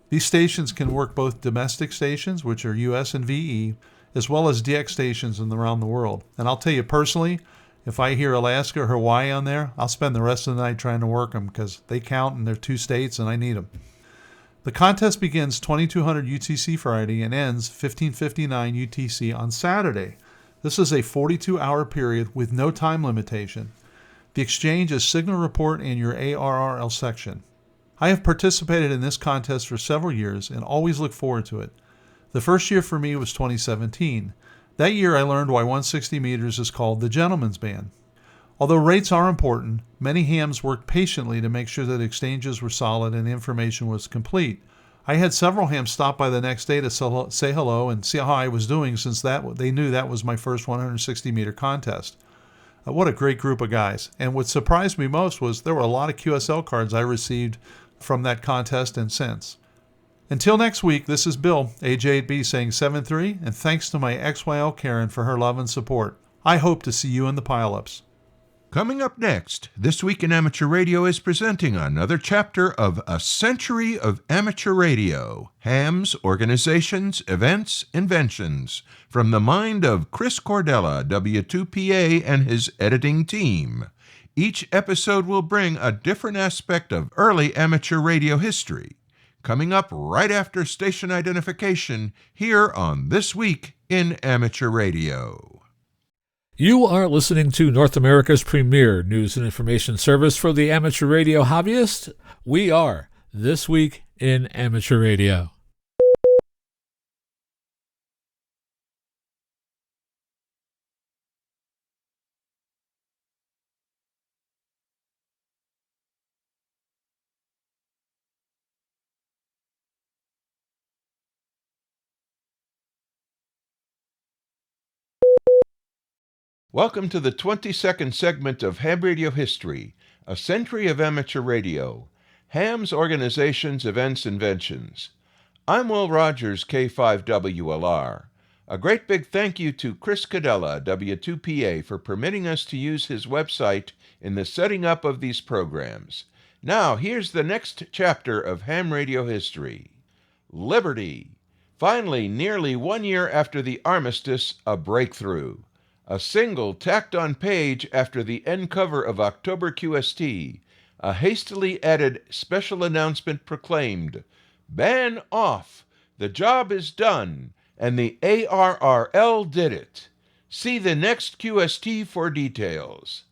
Speaker 15: These stations can work both domestic stations, which are U.S. and VE, as well as DX stations around the world. And I'll tell you personally, if I hear Alaska or Hawaii on there, I'll spend the rest of the night trying to work them because they count and they're 2 states and I need them. The contest begins 2200 UTC Friday and ends 1559 UTC on Saturday. This is a 42-hour period with no time limitation. The exchange is signal report and your ARRL section. I have participated in this contest for several years and always look forward to it. The first year for me was 2017. That year I learned why 160 meters is called the gentleman's band. Although rates are important, many hams worked patiently to make sure that exchanges were solid and information was complete. I had several hams stop by the next day to say hello and see how I was doing since they knew that was my first 160-meter contest. What a great group of guys. And what surprised me most was there were a lot of QSL cards I received from that contest and since. Until next week, this is Bill, AJ8B, saying 7-3, and thanks to my XYL Karen for her love and support. I hope to see you in the pileups.
Speaker 10: Coming up next, This Week in Amateur Radio is presenting another chapter of A Century of Amateur Radio, hams, organizations, events, inventions, from the mind of Chris Cordella, W2PA, and his editing team. Each episode will bring a different aspect of early amateur radio history. Coming up right after station identification here on This Week in Amateur Radio.
Speaker 14: You are listening to North America's premier news and information service for the amateur radio hobbyist. We are This Week in Amateur Radio.
Speaker 10: Welcome to the 22nd segment of Ham Radio History, A Century of Amateur Radio, hams, organizations, events, inventions. I'm Will Rogers, K5WLR. A great big thank you to Chris Cordella, W2PA, for permitting us to use his website in the setting up of these programs. Now, here's the next chapter of ham radio history. Liberty. Finally, nearly 1 year after the armistice, a breakthrough. A single tacked-on page after the end cover of October QST, a hastily added special announcement proclaimed, "Ban off! The job is done, and the ARRL did it. See the next QST for details."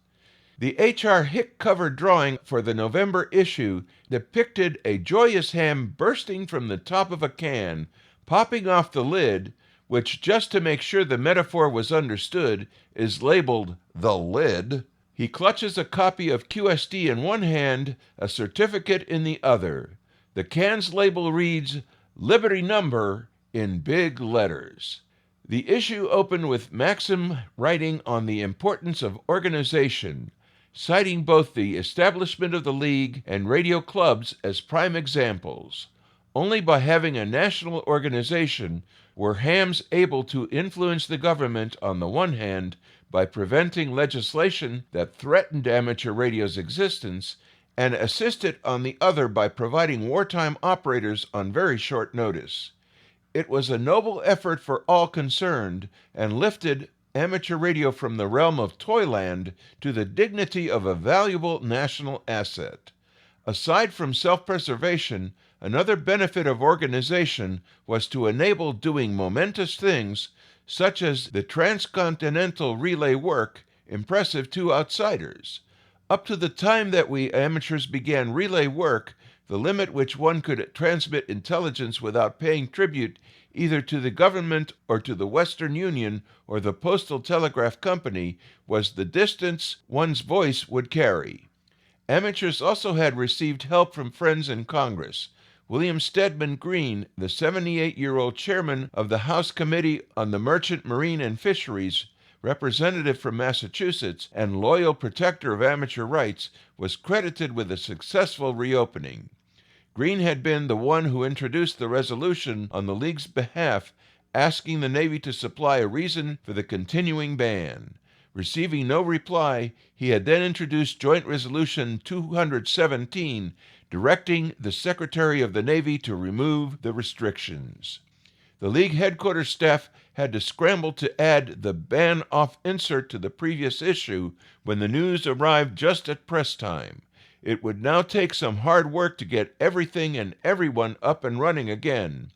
Speaker 10: The H.R. Hick cover drawing for the November issue depicted a joyous ham bursting from the top of a can, popping off the lid, which, just to make sure the metaphor was understood, is labeled the lid. He clutches a copy of QST in one hand, a certificate in the other. The can's label reads, "Liberty Number," in big letters. The issue opened with Maxim writing on the importance of organization, citing both the establishment of the League and radio clubs as prime examples. Only by having a national organization were hams able to influence the government on the one hand by preventing legislation that threatened amateur radio's existence, and assist it on the other by providing wartime operators on very short notice. It was a noble effort for all concerned, and lifted amateur radio from the realm of toyland to the dignity of a valuable national asset. Aside from self-preservation, another benefit of organization was to enable doing momentous things, such as the transcontinental relay work, impressive to outsiders. Up to the time that we amateurs began relay work, the limit which one could transmit intelligence without paying tribute either to the government or to the Western Union or the Postal Telegraph Company was the distance one's voice would carry. Amateurs also had received help from friends in Congress. William Stedman Greene, the 78-year-old chairman of the House Committee on the Merchant Marine and Fisheries, representative from Massachusetts, and loyal protector of amateur rights, was credited with a successful reopening. Greene had been the one who introduced the resolution on the League's behalf, asking the Navy to supply a reason for the continuing ban. Receiving no reply, he had then introduced Joint Resolution 217, directing the Secretary of the Navy to remove the restrictions. The League headquarters staff had to scramble to add the ban-off insert to the previous issue when the news arrived just at press time. It would now take some hard work to get everything and everyone up and running again.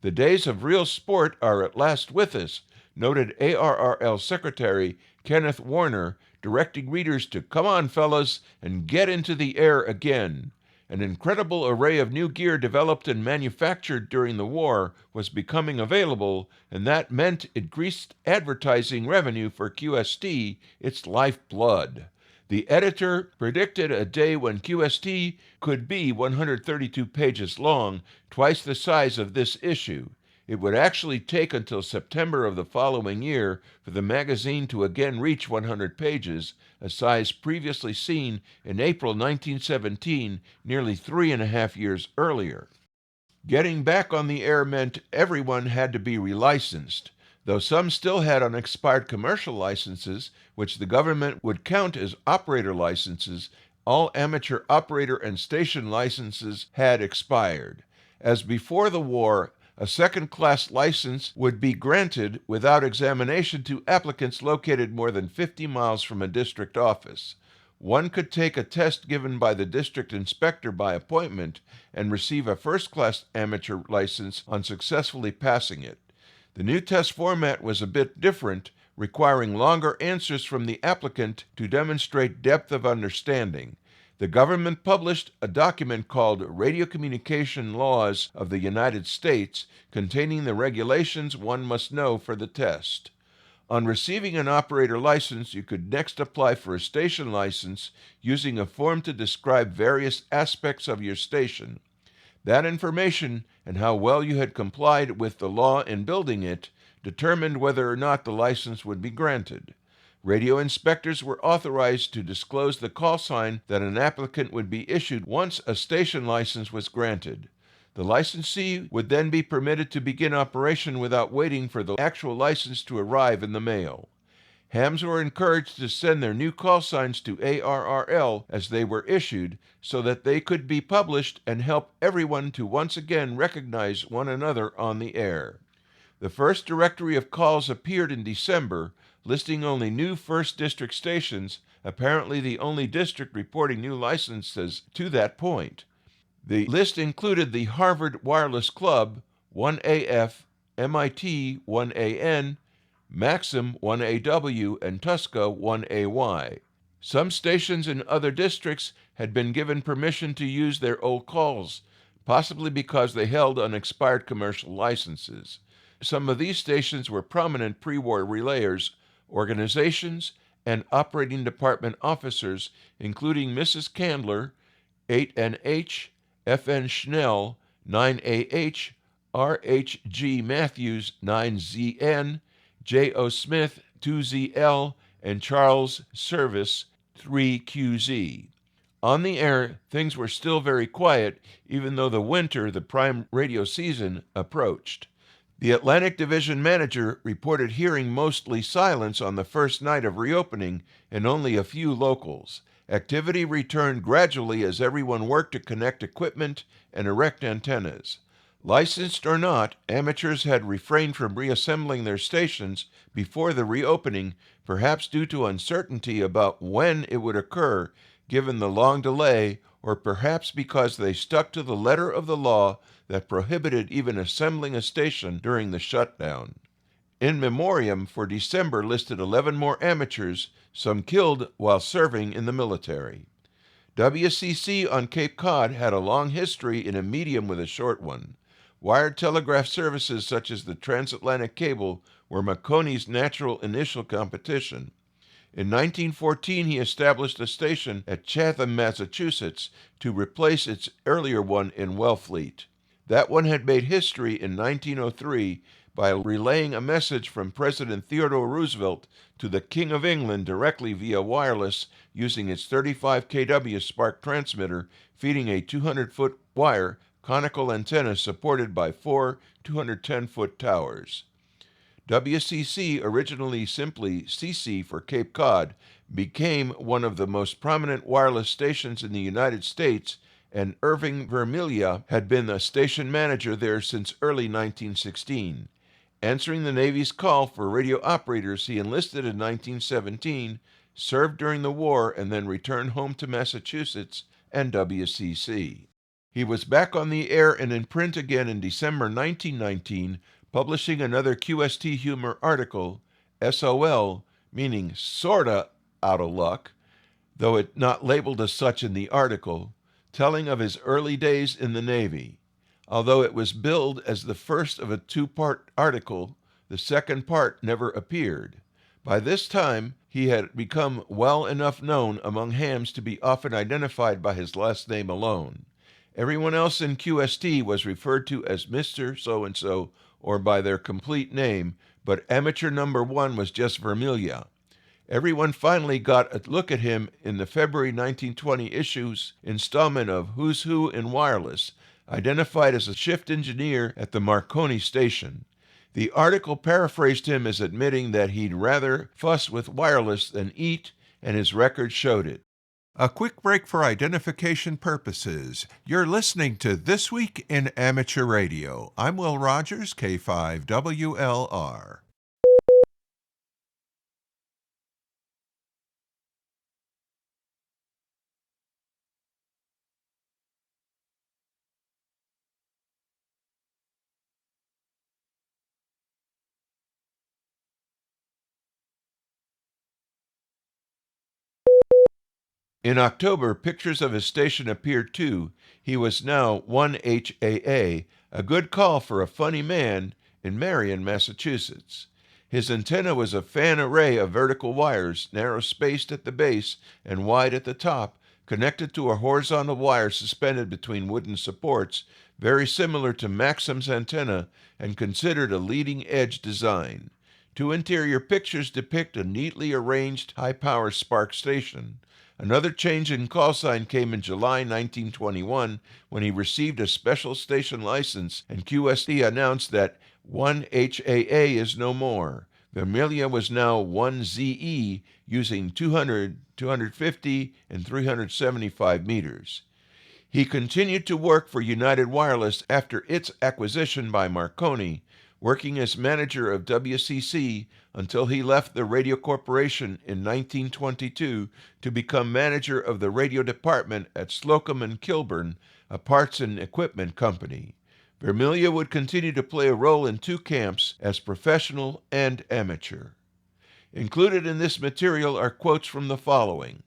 Speaker 10: The days of real sport are at last with us, noted ARRL Secretary Kenneth Warner, directing readers to come on, fellas, and get into the air again. An incredible array of new gear developed and manufactured during the war was becoming available, and that meant increased advertising revenue for QST, its lifeblood. The editor predicted a day when QST could be 132 pages long, twice the size of this issue. It would actually take until September of the following year for the magazine to again reach 100 pages, a size previously seen in April 1917, nearly 3.5 years earlier. Getting back on the air meant everyone had to be relicensed. Though some still had unexpired commercial licenses, which the government would count as operator licenses, all amateur operator and station licenses had expired. As before the war, a second-class license would be granted without examination to applicants located more than 50 miles from a district office. One could take a test given by the district inspector by appointment and receive a first-class amateur license on successfully passing it. The new test format was a bit different, requiring longer answers from the applicant to demonstrate depth of understanding. The government published a document called Radio Communication Laws of the United States, containing the regulations one must know for the test. On receiving an operator license, you could next apply for a station license using a form to describe various aspects of your station. That information, and how well you had complied with the law in building it, determined whether or not the license would be granted. Radio inspectors were authorized to disclose the call sign that an applicant would be issued once a station license was granted. The licensee would then be permitted to begin operation without waiting for the actual license to arrive in the mail. Hams were encouraged to send their new call signs to ARRL as they were issued, so that they could be published and help everyone to once again recognize one another on the air. The first directory of calls appeared in December, listing only new 1st District stations, apparently the only district reporting new licenses to that point. The list included the Harvard Wireless Club, 1AF, MIT, 1AN, Maxim, 1AW, and Tusca, 1AY. Some stations in other districts had been given permission to use their old calls, possibly because they held unexpired commercial licenses. Some of these stations were prominent pre-war relayers, organizations, and operating department officers, including Mrs. Candler, 8NH, FN Schnell, 9AH, RH.G. Matthews, 9ZN, J.O. Smith, 2ZL, and Charles Service, 3QZ. On the air, things were still very quiet, even though the winter, the prime radio season, approached. The Atlantic Division manager reported hearing mostly silence on the first night of reopening and only a few locals. Activity returned gradually as everyone worked to connect equipment and erect antennas. Licensed or not, amateurs had refrained from reassembling their stations before the reopening, perhaps due to uncertainty about when it would occur, given the long delay, or perhaps because they stuck to the letter of the law that prohibited even assembling a station during the shutdown. In memoriam for December listed 11 more amateurs, some killed while serving in the military. WCC on Cape Cod had a long history in a medium with a short one. Wired telegraph services such as the transatlantic cable were Marconi's natural initial competition. In 1914, he established a station at Chatham, Massachusetts, to replace its earlier one in Wellfleet. That one had made history in 1903 by relaying a message from President Theodore Roosevelt to the King of England directly via wireless using its 35 kW spark transmitter feeding a 200-foot wire conical antenna supported by 4 210-foot towers. WCC, originally simply CC for Cape Cod, became one of the most prominent wireless stations in the United States, and Irving Vermiglia had been the station manager there since early 1916. Answering the Navy's call for radio operators, he enlisted in 1917, served during the war, and then returned home to Massachusetts and WCC. He was back on the air and in print again in December 1919, publishing another QST humor article, SOL, meaning sorta out of luck, though it not labeled as such in the article, telling of his early days in the Navy. Although it was billed as the first of a two-part article, the second part never appeared. By this time, he had become well enough known among hams to be often identified by his last name alone. Everyone else in QST was referred to as Mr. So-and-so or by their complete name, but amateur number one was just Vermiglia. Everyone finally got a look at him in the February 1920 issue's installment of Who's Who in Wireless, identified as a shift engineer at the Marconi station. The article paraphrased him as admitting that he'd rather fuss with wireless than eat, and his record showed it. A quick break for identification purposes. You're listening to This Week in Amateur Radio. I'm Will Rogers, K5WLR. In October, pictures of his station appeared too. He was now 1HAA, a good call for a funny man in Marion, Massachusetts. His antenna was a fan array of vertical wires, narrow-spaced at the base and wide at the top, connected to a horizontal wire suspended between wooden supports, very similar to Maxim's antenna and considered a leading-edge design. Two interior pictures depict a neatly arranged high-power spark station. Another change in call sign came in July 1921 when he received a special station license and QST announced that 1HAA is no more. Vermiglia was now 1ZE using 200, 250, and 375 meters. He continued to work for United Wireless after its acquisition by Marconi, working as manager of WCC until he left the Radio Corporation in 1922 to become manager of the radio department at Slocum and Kilburn, a parts and equipment company. Vermiglia would continue to play a role in two camps as professional and amateur. Included in this material are quotes from the following.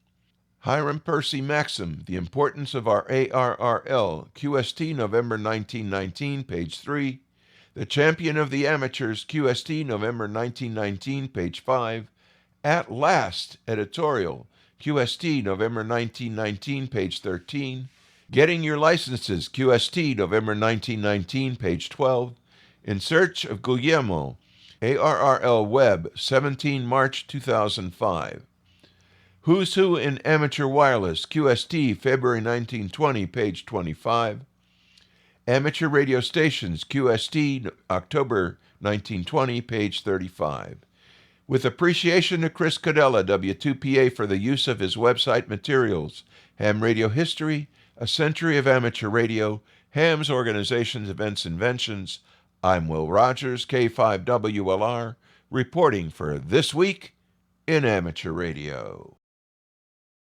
Speaker 10: Hiram Percy Maxim, The Importance of Our ARRL, QST, November 1919, page 3. The Champion of the Amateurs, QST, November 1919, page 5. At Last, editorial, QST, November 1919, page 13. Getting Your Licenses, QST, November 1919, page 12. In Search of Guillermo, ARRL Web, 17 March 2005. Who's Who in Amateur Wireless, QST, February 1920, page 25. Amateur Radio Stations, QST, October 1920, page 35. With appreciation to Chris Cadella, W2PA, for the use of his website materials, Ham Radio History, A Century of Amateur Radio, Ham's Organizations, Events, Inventions, I'm Will Rogers, K5WLR, reporting for This Week in Amateur Radio.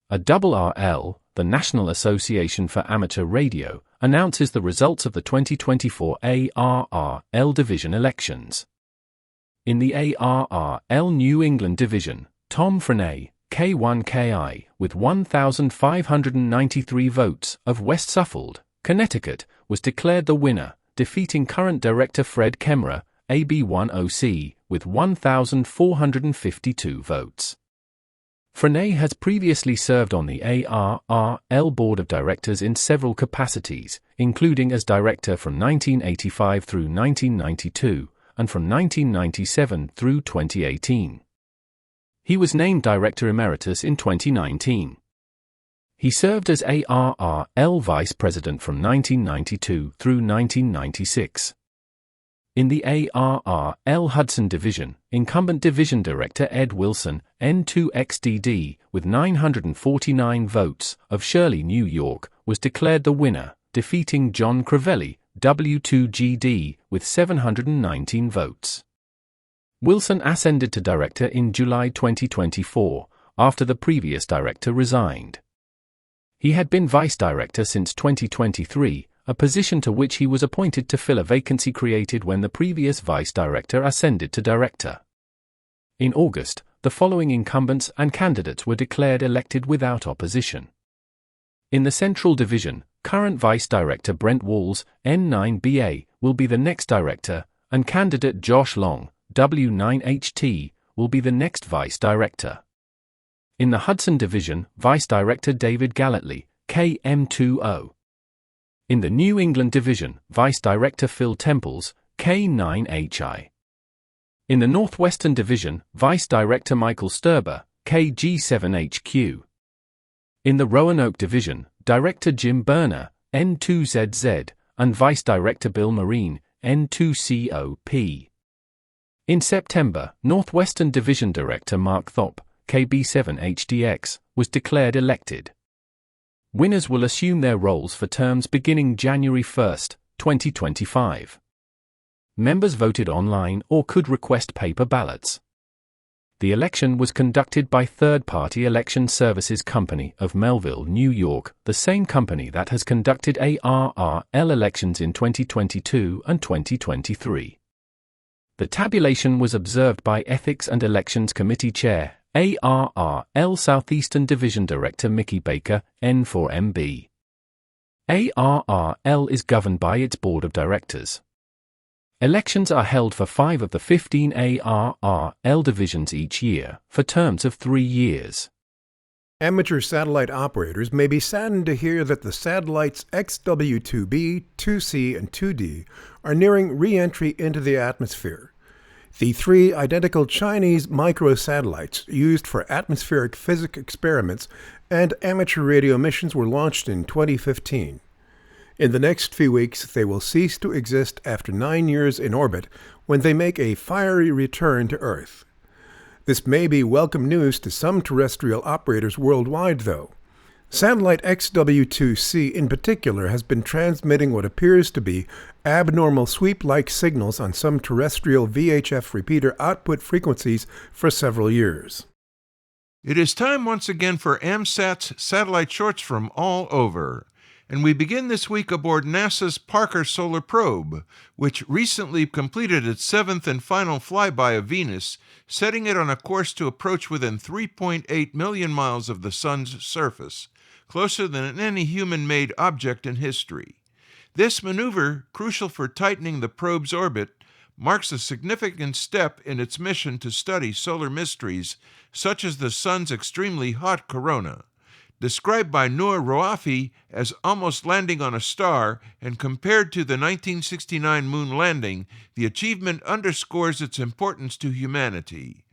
Speaker 2: A RRL, the National Association for Amateur Radio, announces the results of the 2024 ARRL Division elections. In the ARRL New England Division, Tom Perrine, K1KI, with 1,593 votes, of West Suffolk, Connecticut, was declared the winner, defeating current director Fred Kemmerer, AB10C, with 1,452 votes. Perrine has previously served on the ARRL Board of Directors in several capacities, including as director from 1985 through 1992, and from 1997 through 2018. He was named Director Emeritus in 2019. He served as ARRL Vice President from 1992 through 1996. In the ARRL Hudson Division, incumbent Division Director Ed Wilson, N2XDD, with 949 votes, of Shirley, New York, was declared the winner, defeating John Crivelli, W2GD, with 719 votes. Wilson ascended to director in July 2024, after the previous director resigned. He had been vice director since 2023, a position to which he was appointed to fill a vacancy created when the previous vice director ascended to director. In August, the following incumbents and candidates were declared elected without opposition. In the Central Division, current Vice Director Brent Walls, N9BA, will be the next director, and candidate Josh Long, W9HT, will be the next Vice Director. In the Hudson Division, Vice Director David Galletley, KM20. In the New England Division, Vice Director Phil Temples, K9HI. In the Northwestern Division, Vice Director Michael Sturber, KG7HQ. In the Roanoke Division, Director Jim Berner, N2ZZ, and Vice Director Bill Marine, N2COP. In September, Northwestern Division Director Mark Thop, KB7HDX, was declared elected. Winners will assume their roles for terms beginning January 1, 2025. Members voted online or could request paper ballots. The election was conducted by Third Party Election Services Company of Melville, New York, the same company that has conducted ARRL elections in 2022 and 2023. The tabulation was observed by Ethics and Elections Committee Chair, ARRL Southeastern Division Director Mickey Baker, N4MB. ARRL is governed by its Board of Directors. Elections are held for 5 of the 15 ARRL divisions each year, for terms of 3 years.
Speaker 5: Amateur satellite operators may be saddened to hear that the satellites XW2B, 2C, and 2D are nearing re-entry into the atmosphere. The 3 identical Chinese microsatellites used for atmospheric physics experiments and amateur radio missions were launched in 2015. In the next few weeks, they will cease to exist after 9 years in orbit when they make a fiery return to Earth. This may be welcome news to some terrestrial operators worldwide, though. Satellite XW2C in particular has been transmitting what appears to be abnormal sweep-like signals on some terrestrial VHF repeater output frequencies for several years.
Speaker 10: It is time once again for AMSAT's satellite shorts from all over. And we begin this week aboard NASA's Parker Solar Probe, which recently completed its 7th and final flyby of Venus, setting it on a course to approach within 3.8 million miles of the Sun's surface, closer than any human-made object in history. This maneuver, crucial for tightening the probe's orbit, marks a significant step in its mission to study solar mysteries, such as the Sun's extremely hot corona. Described by Noor Roafi as almost landing on a star and compared to the 1969 moon landing, the achievement underscores its importance to humanity.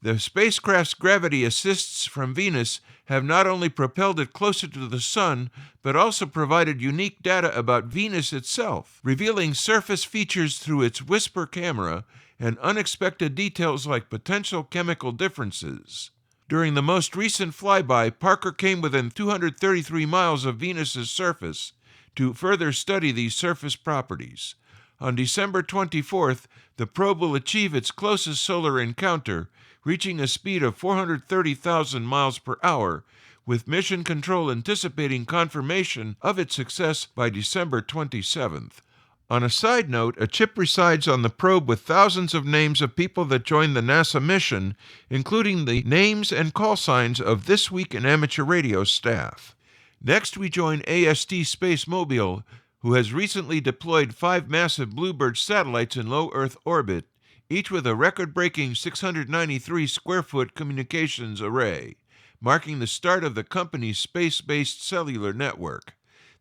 Speaker 10: The spacecraft's gravity assists from Venus have not only propelled it closer to the Sun, but also provided unique data about Venus itself, revealing surface features through its whisper camera and unexpected details like potential chemical differences. During the most recent flyby, Parker came within 233 miles of Venus's surface to further study these surface properties. On December 24th, the probe will achieve its closest solar encounter, reaching a speed of 430,000 miles per hour, with Mission Control anticipating confirmation of its success by December 27th. On a side note, a chip resides on the probe with thousands of names of people that joined the NASA mission, including the names and call signs of This Week in Amateur Radio staff. Next, we join AST Space Mobile, who has recently deployed 5 massive Bluebird satellites in low Earth orbit, each with a record-breaking 693 square-foot communications array, marking the start of the company's space-based cellular network.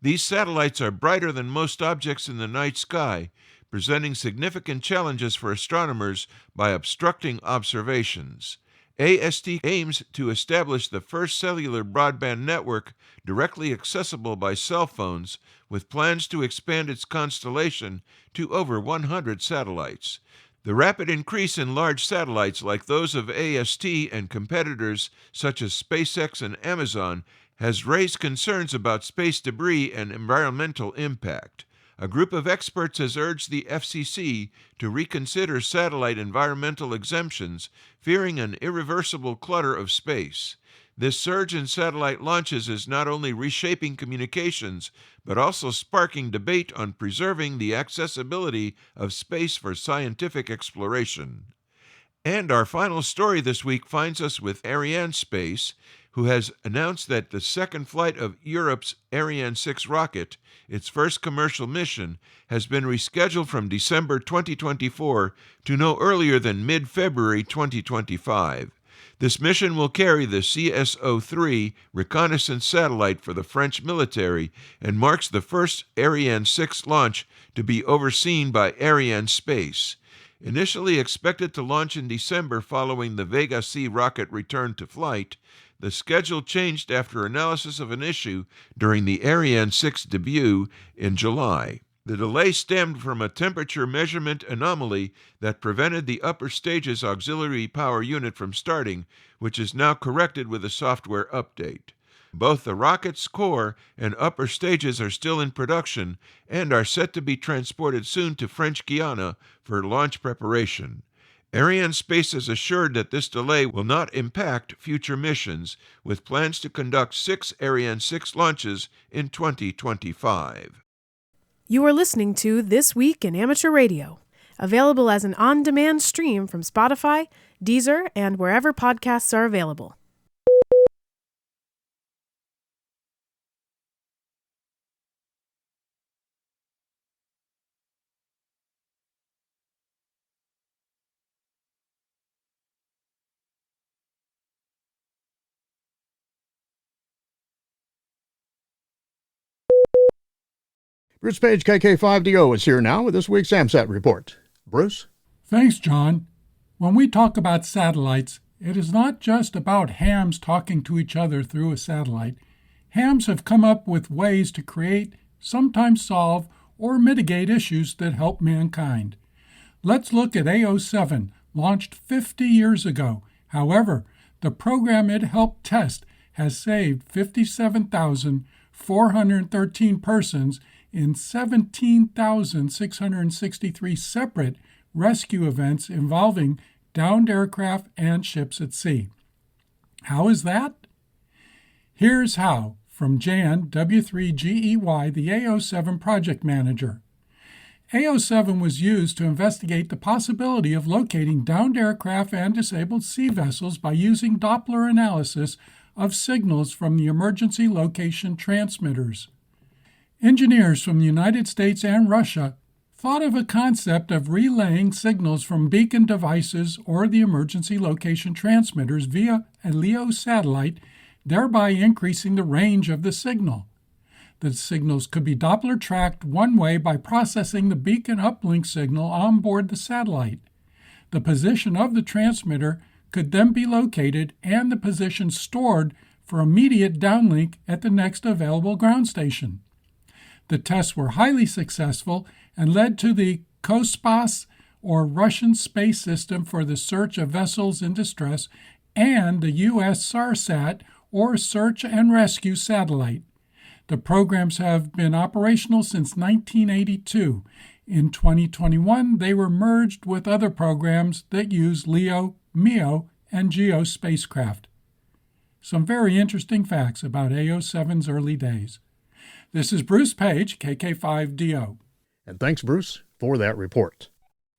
Speaker 10: These satellites are brighter than most objects in the night sky, presenting significant challenges for astronomers by obstructing observations. AST aims to establish the first cellular broadband network directly accessible by cell phones, with plans to expand its constellation to over 100 satellites. The rapid increase in large satellites like those of AST and competitors such as SpaceX and Amazon has raised concerns about space debris and environmental impact. A group of experts has urged the FCC to reconsider satellite environmental exemptions, fearing an irreversible clutter of space. This surge in satellite launches is not only reshaping communications, but also sparking debate on preserving the accessibility of space for scientific exploration. And our final story this week finds us with Arianespace, who has announced that the second flight of Europe's Ariane 6 rocket, its first commercial mission, has been rescheduled from December 2024 to no earlier than mid-February 2025. This mission will carry the CSO-3 reconnaissance satellite for the French military and marks the first Ariane 6 launch to be overseen by Arianespace. Initially expected to launch in December following the Vega C rocket return to flight, the schedule changed after analysis of an issue during the Ariane 6 debut in July. The delay stemmed from a temperature measurement anomaly that prevented the upper stage's auxiliary power unit from starting, which is now corrected with a software update. Both the rocket's core and upper stages are still in production and are set to be transported soon to French Guiana for launch preparation. Arianespace has assured that this delay will not impact future missions, with plans to conduct 6 Ariane 6 launches in 2025.
Speaker 16: You are listening to This Week in Amateur Radio, available as an on-demand stream from Spotify, Deezer, and wherever podcasts are available.
Speaker 11: Bruce Page, KK5DO, is here now with this week's AMSAT report. Bruce?
Speaker 17: Thanks, John. When we talk about satellites, it is not just about hams talking to each other through a satellite. Hams have come up with ways to create, sometimes solve, or mitigate issues that help mankind. Let's look at AO7, launched 50 years ago. However, the program it helped test has saved 57,413 persons in 17,663 separate rescue events involving downed aircraft and ships at sea. How is that? Here's how, from Jan W3GEY, the AO7 project manager. AO7 was used to investigate the possibility of locating downed aircraft and disabled sea vessels by using Doppler analysis of signals from the emergency location transmitters. Engineers from the United States and Russia thought of a concept of relaying signals from beacon devices or the emergency location transmitters via a LEO satellite, thereby increasing the range of the signal. The signals could be Doppler tracked one way by processing the beacon uplink signal on board the satellite. The position of the transmitter could then be located and the position stored for immediate downlink at the next available ground station. The tests were highly successful and led to the Kosmos, or Russian space system for the search of vessels in distress, and the U.S. SARSAT, or Search and Rescue Satellite. The programs have been operational since 1982. In 2021, they were merged with other programs that use LEO, MEO, and GEO spacecraft. Some very interesting facts about AO7's early days. This is Bruce Page, KK5DO.
Speaker 11: And thanks, Bruce, for that report.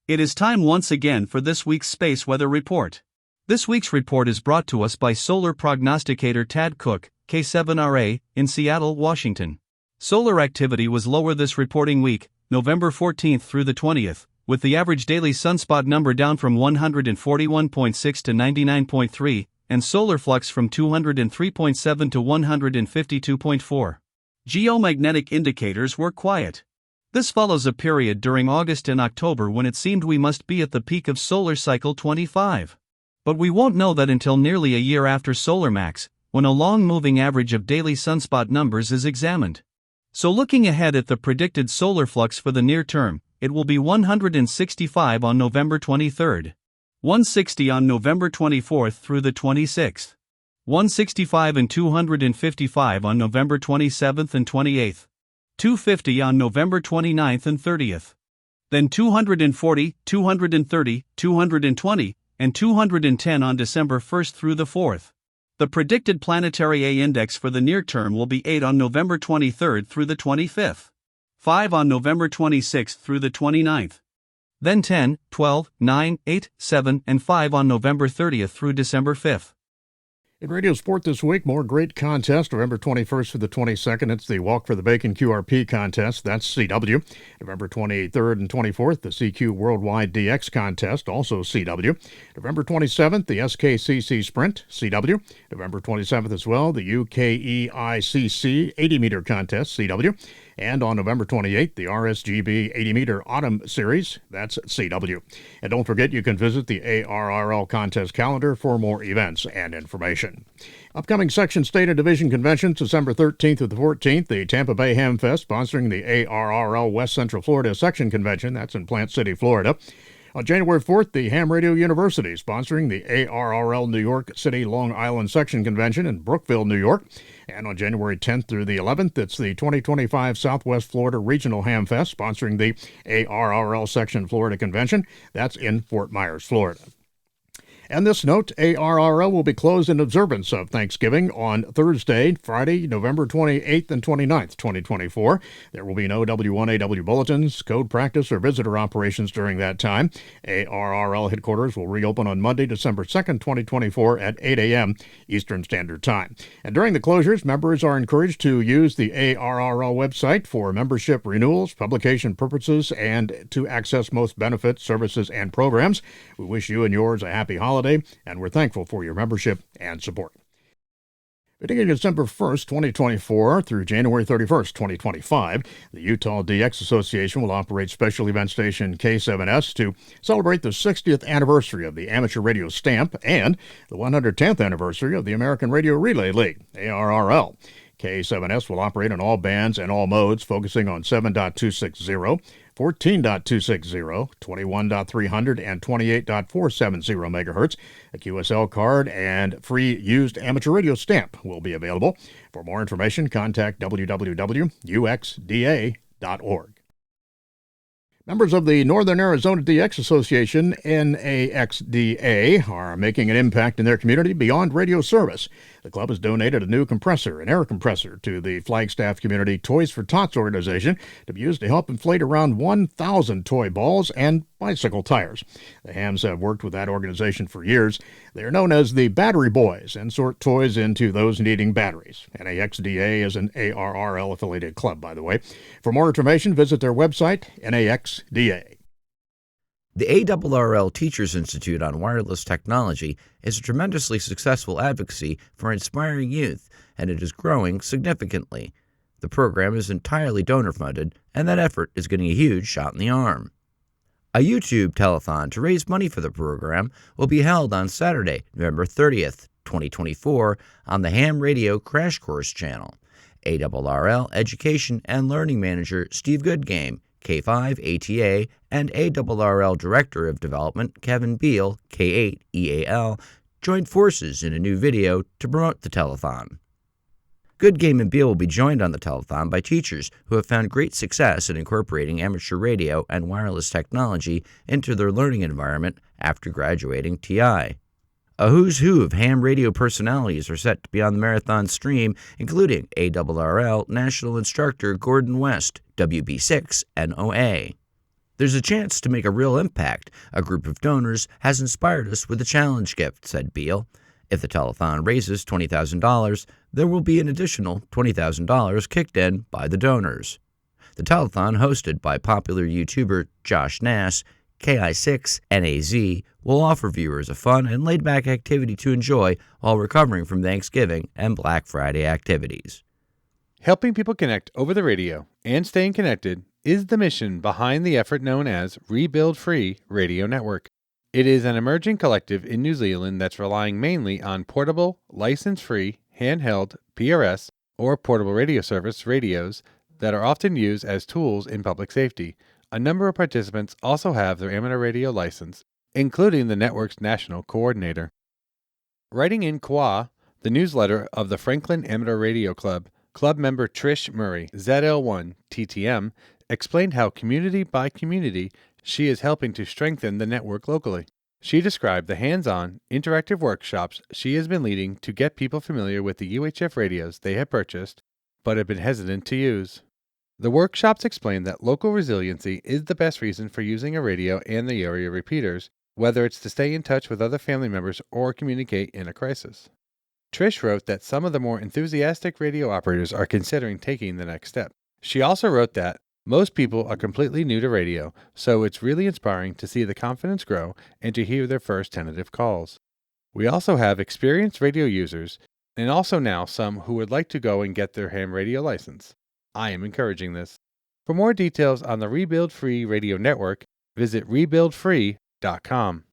Speaker 18: It is time once again for this week's Space Weather Report. This week's report is brought to us by solar prognosticator Tad Cook, K7RA, in Seattle, Washington. Solar activity was lower this reporting week, November 14th through the 20th, with the average daily sunspot number down from 141.6 to 99.3, and solar flux from 203.7 to 152.4. Geomagnetic indicators were quiet. This follows a period during August and October when it seemed we must be at the peak of solar cycle 25. But we won't know that until nearly a year after solar max, when a long-moving average of daily sunspot numbers is examined. So looking ahead at the predicted solar flux for the near term, it will be 165 on November 23rd, 160 on November 24th through the 26th, 165 and 255 on November 27th and 28th, 250 on November 29th and 30th, then 240, 230, 220, and 210 on December 1st through the 4th. The predicted planetary A index for the near term will be 8 on November 23rd through the 25th, 5 on November 26th through the 29th, then 10, 12, 9, 8, 7, and 5 on November 30th through December 5th.
Speaker 11: In Radio Sport this week, more great contests. November 21st through the 22nd, it's the Walk for the Bacon QRP contest. That's CW. November 23rd and 24th, the CQ Worldwide DX contest, also CW. November 27th, the SKCC Sprint, CW. November 27th as well, the UKEICC 80-meter contest, CW. And on November 28th, the RSGB 80-meter Autumn Series, that's CW. And don't forget, you can visit the ARRL contest calendar for more events and information. Upcoming Section State and Division Conventions, December 13th through the 14th, the Tampa Bay HamFest, sponsoring the ARRL West Central Florida Section Convention, that's in Plant City, Florida. On January 4th, the Ham Radio University, sponsoring the ARRL New York City Long Island Section Convention in Brookville, New York. And on January 10th through the 11th, it's the 2025 Southwest Florida Regional HamFest, sponsoring the ARRL Section Florida Convention. That's in Fort Myers, Florida. And this note, ARRL will be closed in observance of Thanksgiving on Thursday, Friday, November 28th and 29th, 2024. There will be no W1AW bulletins, code practice, or visitor operations during that time. ARRL headquarters will reopen on Monday, December 2nd, 2024 at 8 a.m. Eastern Standard Time. And during the closures, members are encouraged to use the ARRL website for membership renewals, publication purposes, and to access most benefits, services, and programs. We wish you and yours a happy holiday, and we're thankful for your membership and support. Beginning December 1st, 2024 through January 31st, 2025, the Utah DX Association will operate special event station K7S to celebrate the 60th anniversary of the Amateur Radio Stamp and the 110th anniversary of the American Radio Relay League, ARRL. K7S will operate on all bands and all modes, focusing on 7.260, 14.260, 21.300, and 28.470 megahertz. A QSL card and free used amateur radio stamp will be available. For more information, contact www.uxda.org. Members of the Northern Arizona DX Association, NAXDA, are making an impact in their community beyond radio service. The club has donated a new compressor, an air compressor, to the Flagstaff Community Toys for Tots organization to be used to help inflate around 1,000 toy balls and bicycle tires. The Hams have worked with that organization for years. They are known as the Battery Boys and sort toys into those needing batteries. NAXDA is an ARRL-affiliated club, by the way. For more information, visit their website, NAXDA.
Speaker 7: The ARRL Teachers Institute on Wireless Technology is a tremendously successful advocacy for inspiring youth, and it is growing significantly. The program is entirely donor-funded, and that effort is getting a huge shot in the arm. A YouTube telethon to raise money for the program will be held on Saturday, November 30th, 2024, on the Ham Radio Crash Course channel. ARRL Education and Learning Manager Steve Goodgame, K5 ATA, and ARRL Director of Development Kevin Beal, K8 EAL, joined forces in a new video to promote the telethon. Goodgame and Beal will be joined on the telethon by teachers who have found great success in incorporating amateur radio and wireless technology into their learning environment after graduating TI. A who's who of ham radio personalities are set to be on the marathon stream, including ARRL National Instructor Gordon West, WB6 NOA. There's a chance to make a real impact. A group of donors has inspired us with a challenge gift, said Beal. If the telethon raises $20,000, there will be an additional $20,000 kicked in by the donors. The telethon, hosted by popular YouTuber Josh Nass, KI6NAZ, will offer viewers a fun and laid-back activity to enjoy while recovering from Thanksgiving and Black Friday activities.
Speaker 8: Helping people connect over the radio and staying connected is the mission behind the effort known as Rebuild Free Radio Network. It is an emerging collective in New Zealand that's relying mainly on portable, license-free, handheld, PRS, or portable radio service radios that are often used as tools in public safety. A number of participants also have their amateur radio license, including the network's national coordinator. Writing in Kwa, the newsletter of the Franklin Amateur Radio Club, club member Trish Murray, ZL1 TTM, explained how community by community she is helping to strengthen the network locally. She described the hands-on, interactive workshops she has been leading to get people familiar with the UHF radios they have purchased but have been hesitant to use. The workshops explain that local resiliency is the best reason for using a radio and the area repeaters, whether it's to stay in touch with other family members or communicate in a crisis. Trish wrote that some of the more enthusiastic radio operators are considering taking the next step. She also wrote that most people are completely new to radio, so it's really inspiring to see the confidence grow and to hear their first tentative calls. We also have experienced radio users, and also now some who would like to go and get their ham radio license. I am encouraging this. For more details on the Rebuild Free Radio Network, visit rebuildfree.com.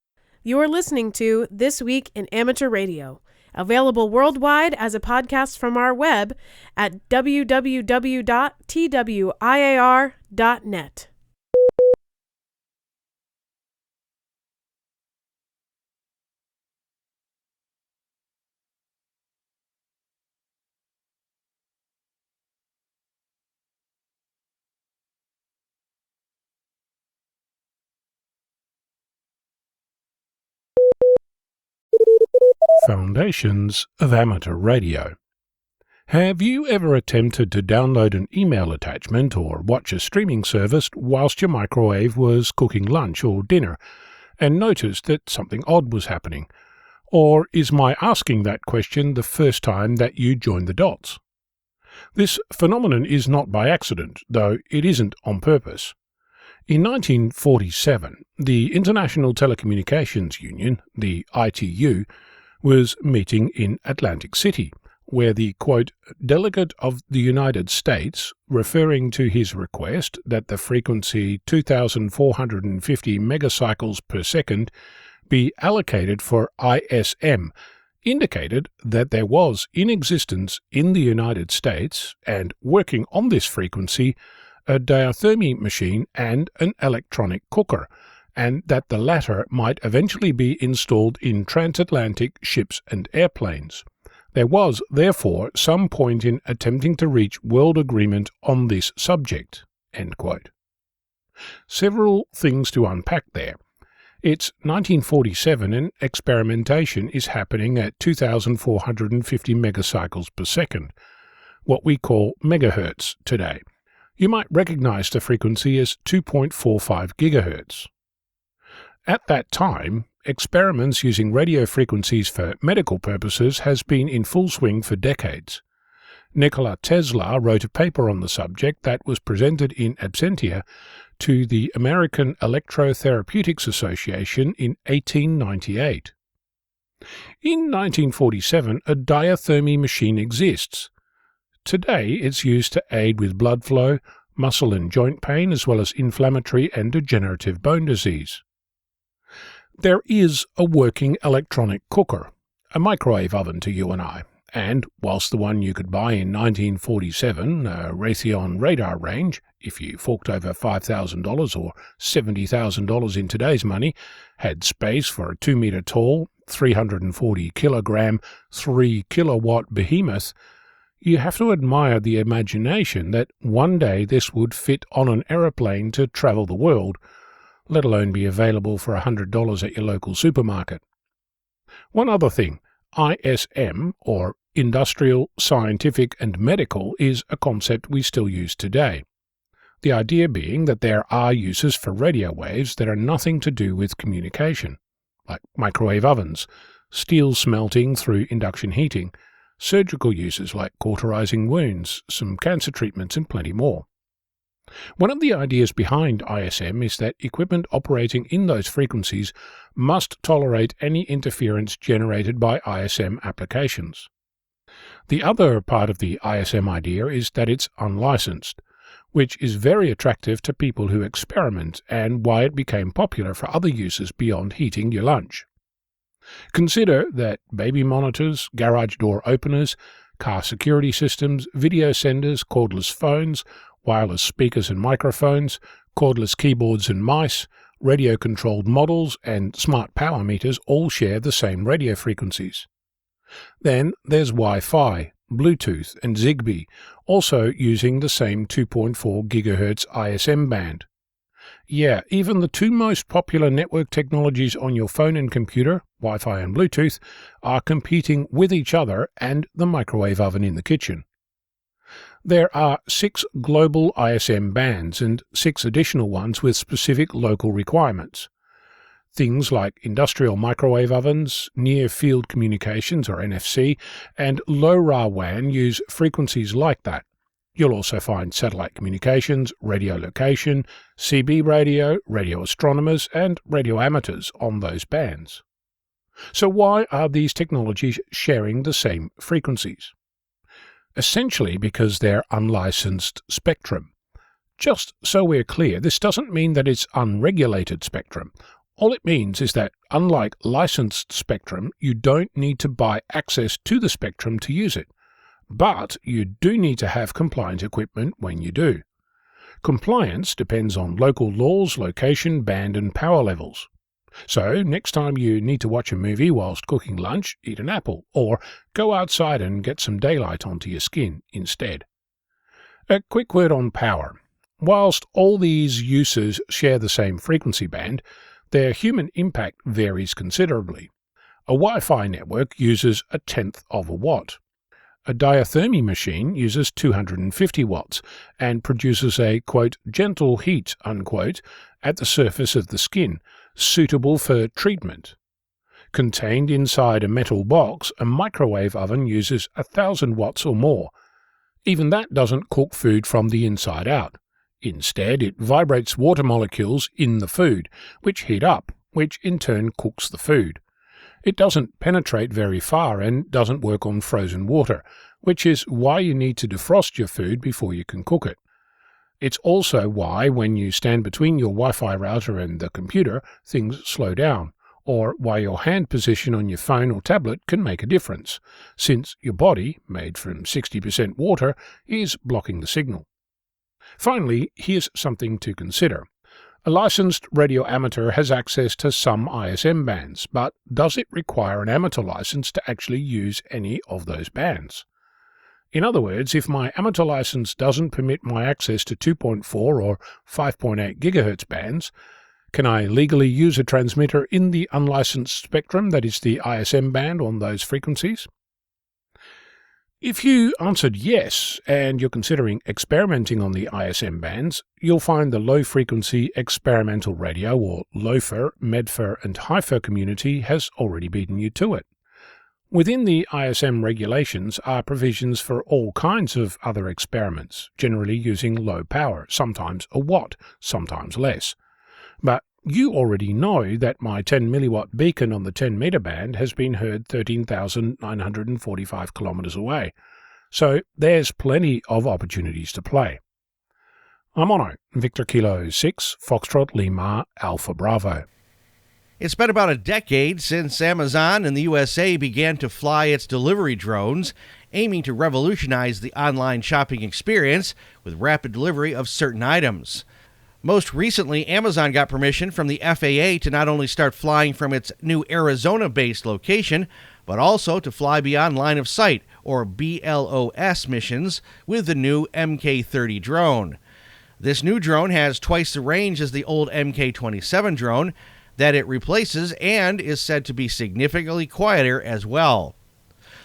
Speaker 16: You're listening to This Week in Amateur Radio, available worldwide as a podcast from our web at www.twiar.net.
Speaker 19: Foundations of Amateur Radio. Have you ever attempted to download an email attachment or watch a streaming service whilst your microwave was cooking lunch or dinner and noticed that something odd was happening? Or is my asking that question the first time that you joined the dots? This phenomenon is not by accident, though it isn't on purpose. In 1947, the International Telecommunications Union, the ITU, was meeting in Atlantic City, where the, quote, delegate of the United States, referring to his request that the frequency 2,450 megacycles per second be allocated for ISM, indicated that there was in existence in the United States, and working on this frequency, a diathermy machine and an electronic cooker, and that the latter might eventually be installed in transatlantic ships and airplanes. There was, therefore, some point in attempting to reach world agreement on this subject. End quote. Several things to unpack there. It's 1947 and experimentation is happening at 2,450 megacycles per second, what we call megahertz today. You might recognize the frequency as 2.45 gigahertz. At that time, experiments using radio frequencies for medical purposes has been in full swing for decades. Nikola Tesla wrote a paper on the subject that was presented in absentia to the American Electrotherapeutics Association in 1898. In 1947, a diathermy machine exists. Today it's used to aid with blood flow, muscle and joint pain, as well as inflammatory and degenerative bone disease. There is a working electronic cooker, a microwave oven to you and I, and whilst the one you could buy in 1947, a Raytheon radar range, if you forked over $5,000 or $70,000 in today's money, had space for a 2-meter tall, 340 kilogram, 3 kilowatt behemoth, you have to admire the imagination that one day this would fit on an aeroplane to travel the world, let alone be available for $100 at your local supermarket. One other thing, ISM, or Industrial, Scientific and Medical, is a concept we still use today. The idea being that there are uses for radio waves that are nothing to do with communication, like microwave ovens, steel smelting through induction heating, surgical uses like cauterizing wounds, some cancer treatments and plenty more. One of the ideas behind ISM is that equipment operating in those frequencies must tolerate any interference generated by ISM applications. The other part of the ISM idea is that it's unlicensed, which is very attractive to people who experiment and why it became popular for other uses beyond heating your lunch. Consider that baby monitors, garage door openers, car security systems, video senders, cordless phones, wireless speakers and microphones, cordless keyboards and mice, radio-controlled models, and smart power meters all share the same radio frequencies. Then there's Wi-Fi, Bluetooth, and Zigbee, also using the same 2.4 GHz ISM band. Yeah, even the two most popular network technologies on your phone and computer, Wi-Fi and Bluetooth, are competing with each other and the microwave oven in the kitchen. There are 6 global ISM bands and 6 additional ones with specific local requirements. Things like industrial microwave ovens, near-field communications or NFC, and LoRaWAN use frequencies like that. You'll also find satellite communications, radio location, CB radio, radio astronomers, and radio amateurs on those bands. So why are these technologies sharing the same frequencies? Essentially because they're unlicensed spectrum. Just so we're clear, this doesn't mean that it's unregulated spectrum. All it means is that, unlike licensed spectrum, you don't need to buy access to the spectrum to use it. But you do need to have compliant equipment when you do. Compliance depends on local laws, location, band, and power levels. So, next time you need to watch a movie whilst cooking lunch, eat an apple, or go outside and get some daylight onto your skin instead. A quick word on power. Whilst all these uses share the same frequency band, their human impact varies considerably. A Wi-Fi network uses 1/10 of a watt. A diathermy machine uses 250 watts and produces a, quote, gentle heat, unquote, at the surface of the skin, suitable for treatment. Contained inside a metal box, a microwave oven uses 1,000 watts or more. Even that doesn't cook food from the inside out. Instead, it vibrates water molecules in the food, which heat up, which in turn cooks the food. It doesn't penetrate very far and doesn't work on frozen water, which is why you need to defrost your food before you can cook it. It's also why, when you stand between your Wi-Fi router and the computer, things slow down, or why your hand position on your phone or tablet can make a difference, since your body, made from 60% water, is blocking the signal. Finally, here's something to consider. A licensed radio amateur has access to some ISM bands, but does it require an amateur license to actually use any of those bands? In other words, if my amateur license doesn't permit my access to 2.4 or 5.8 GHz bands, can I legally use a transmitter in the unlicensed spectrum that is the ISM band on those frequencies? If you answered yes, and you're considering experimenting on the ISM bands, you'll find the low-frequency experimental radio, or LOFR, MEDFR, and HIFR community has already beaten you to it. Within the ISM regulations are provisions for all kinds of other experiments, generally using low power, sometimes a watt, sometimes less. But you already know that my 10 milliwatt beacon on the 10 meter band has been heard 13,945 kilometers away, so there's plenty of opportunities to play. I'm on it. Victor Kilo 6, Foxtrot Lima, Alpha Bravo.
Speaker 3: It's been about a decade since Amazon in the USA began to fly its delivery drones, aiming to revolutionize the online shopping experience with rapid delivery of certain items. Most recently, Amazon got permission from the FAA to not only start flying from its new Arizona-based location, but also to fly beyond line of sight, or BLOS missions, with the new MK-30 drone. This new drone has twice the range as the old MK-27 drone that it replaces and is said to be significantly quieter as well.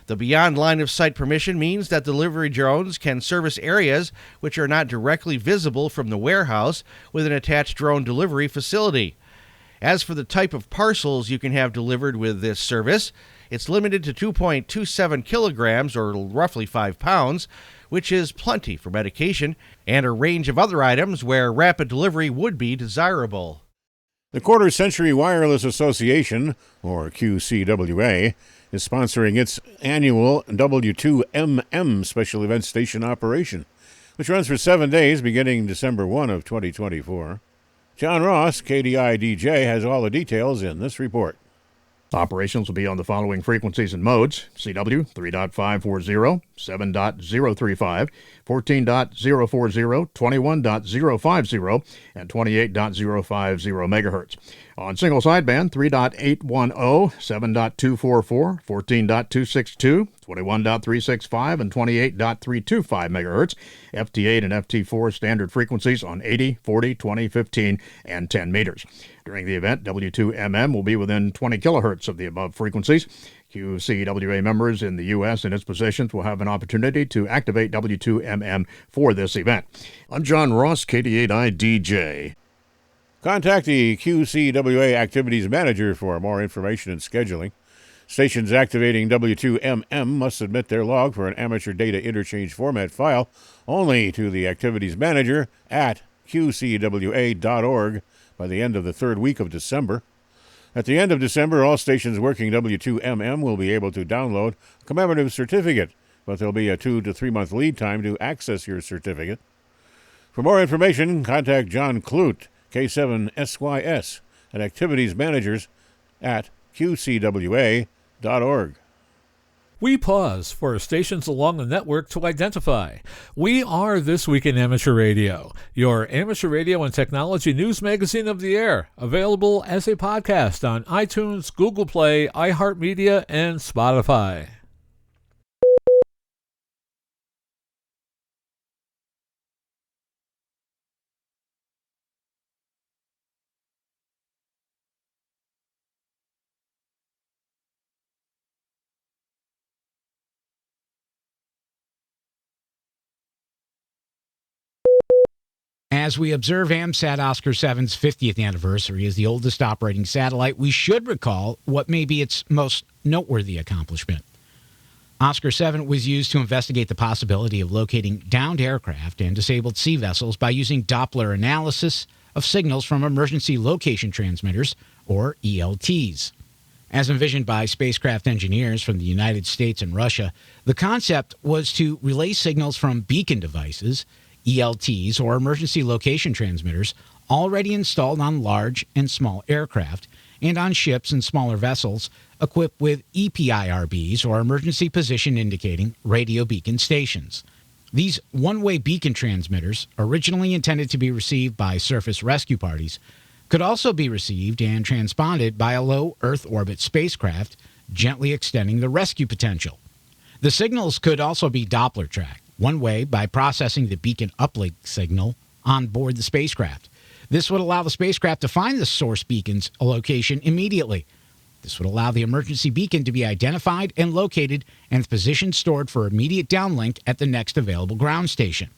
Speaker 3: The beyond line of sight permission means that delivery drones can service areas which are not directly visible from the warehouse with an attached drone delivery facility. As for the type of parcels you can have delivered with this service, it's limited to 2.27 kilograms, or roughly 5 pounds, which is plenty for medication, and a range of other items where rapid delivery would be desirable.
Speaker 9: The Quarter Century Wireless Association, or QCWA, is sponsoring its annual W2MM Special Event Station operation, which runs for 7 days beginning December 1 of 2024. John Ross, KDI DJ, has all the details in this report.
Speaker 11: Operations will be on the following frequencies and modes: CW 3.540, 7.035, 14.040, 21.050, and 28.050 megahertz. On single sideband, 3.810, 7.244, 14.262, 21.365, and 28.325 megahertz. FT8 and FT4 standard frequencies on 80, 40, 20, 15, and 10 meters. During the event, W2MM will be within 20 kilohertz of the above frequencies. QCWA members in the U.S. and its positions will have an opportunity to activate W2MM for this event. I'm John Ross, KD8I DJ.
Speaker 9: Contact the QCWA Activities Manager for more information and scheduling. Stations activating W2MM must submit their log for an amateur data interchange format file only to the Activities Manager at qcwa.org by the end of the third week of December. At the end of December, all stations working W2MM will be able to download a commemorative certificate, but there'll be a 2 to 3 month lead time to access your certificate. For more information, contact John Clute, K7SYS, at Activities Managers at qcwa.org.
Speaker 14: We pause for stations along the network to identify. We are This Week in Amateur Radio, your amateur radio and technology news magazine of the air, available as a podcast on iTunes, Google Play, iHeartMedia, and Spotify.
Speaker 6: As we observe AMSAT Oscar 7's 50th anniversary as the oldest operating satellite, we should recall what may be its most noteworthy accomplishment. Oscar 7 was used to investigate the possibility of locating downed aircraft and disabled sea vessels by using Doppler analysis of signals from emergency location transmitters, or ELTs. As envisioned by spacecraft engineers from the United States and Russia, the concept was to relay signals from beacon devices, ELTs, or emergency location transmitters, already installed on large and small aircraft and on ships and smaller vessels equipped with EPIRBs, or emergency position indicating radio beacon stations. These one-way beacon transmitters, originally intended to be received by surface rescue parties, could also be received and transponded by a low Earth orbit spacecraft, gently extending the rescue potential. The signals could also be Doppler tracked, one way by processing the beacon uplink signal on board the spacecraft. This would allow the spacecraft to find the source beacon's location immediately. This would allow the emergency beacon to be identified and located and the position stored for immediate downlink at the next available ground station.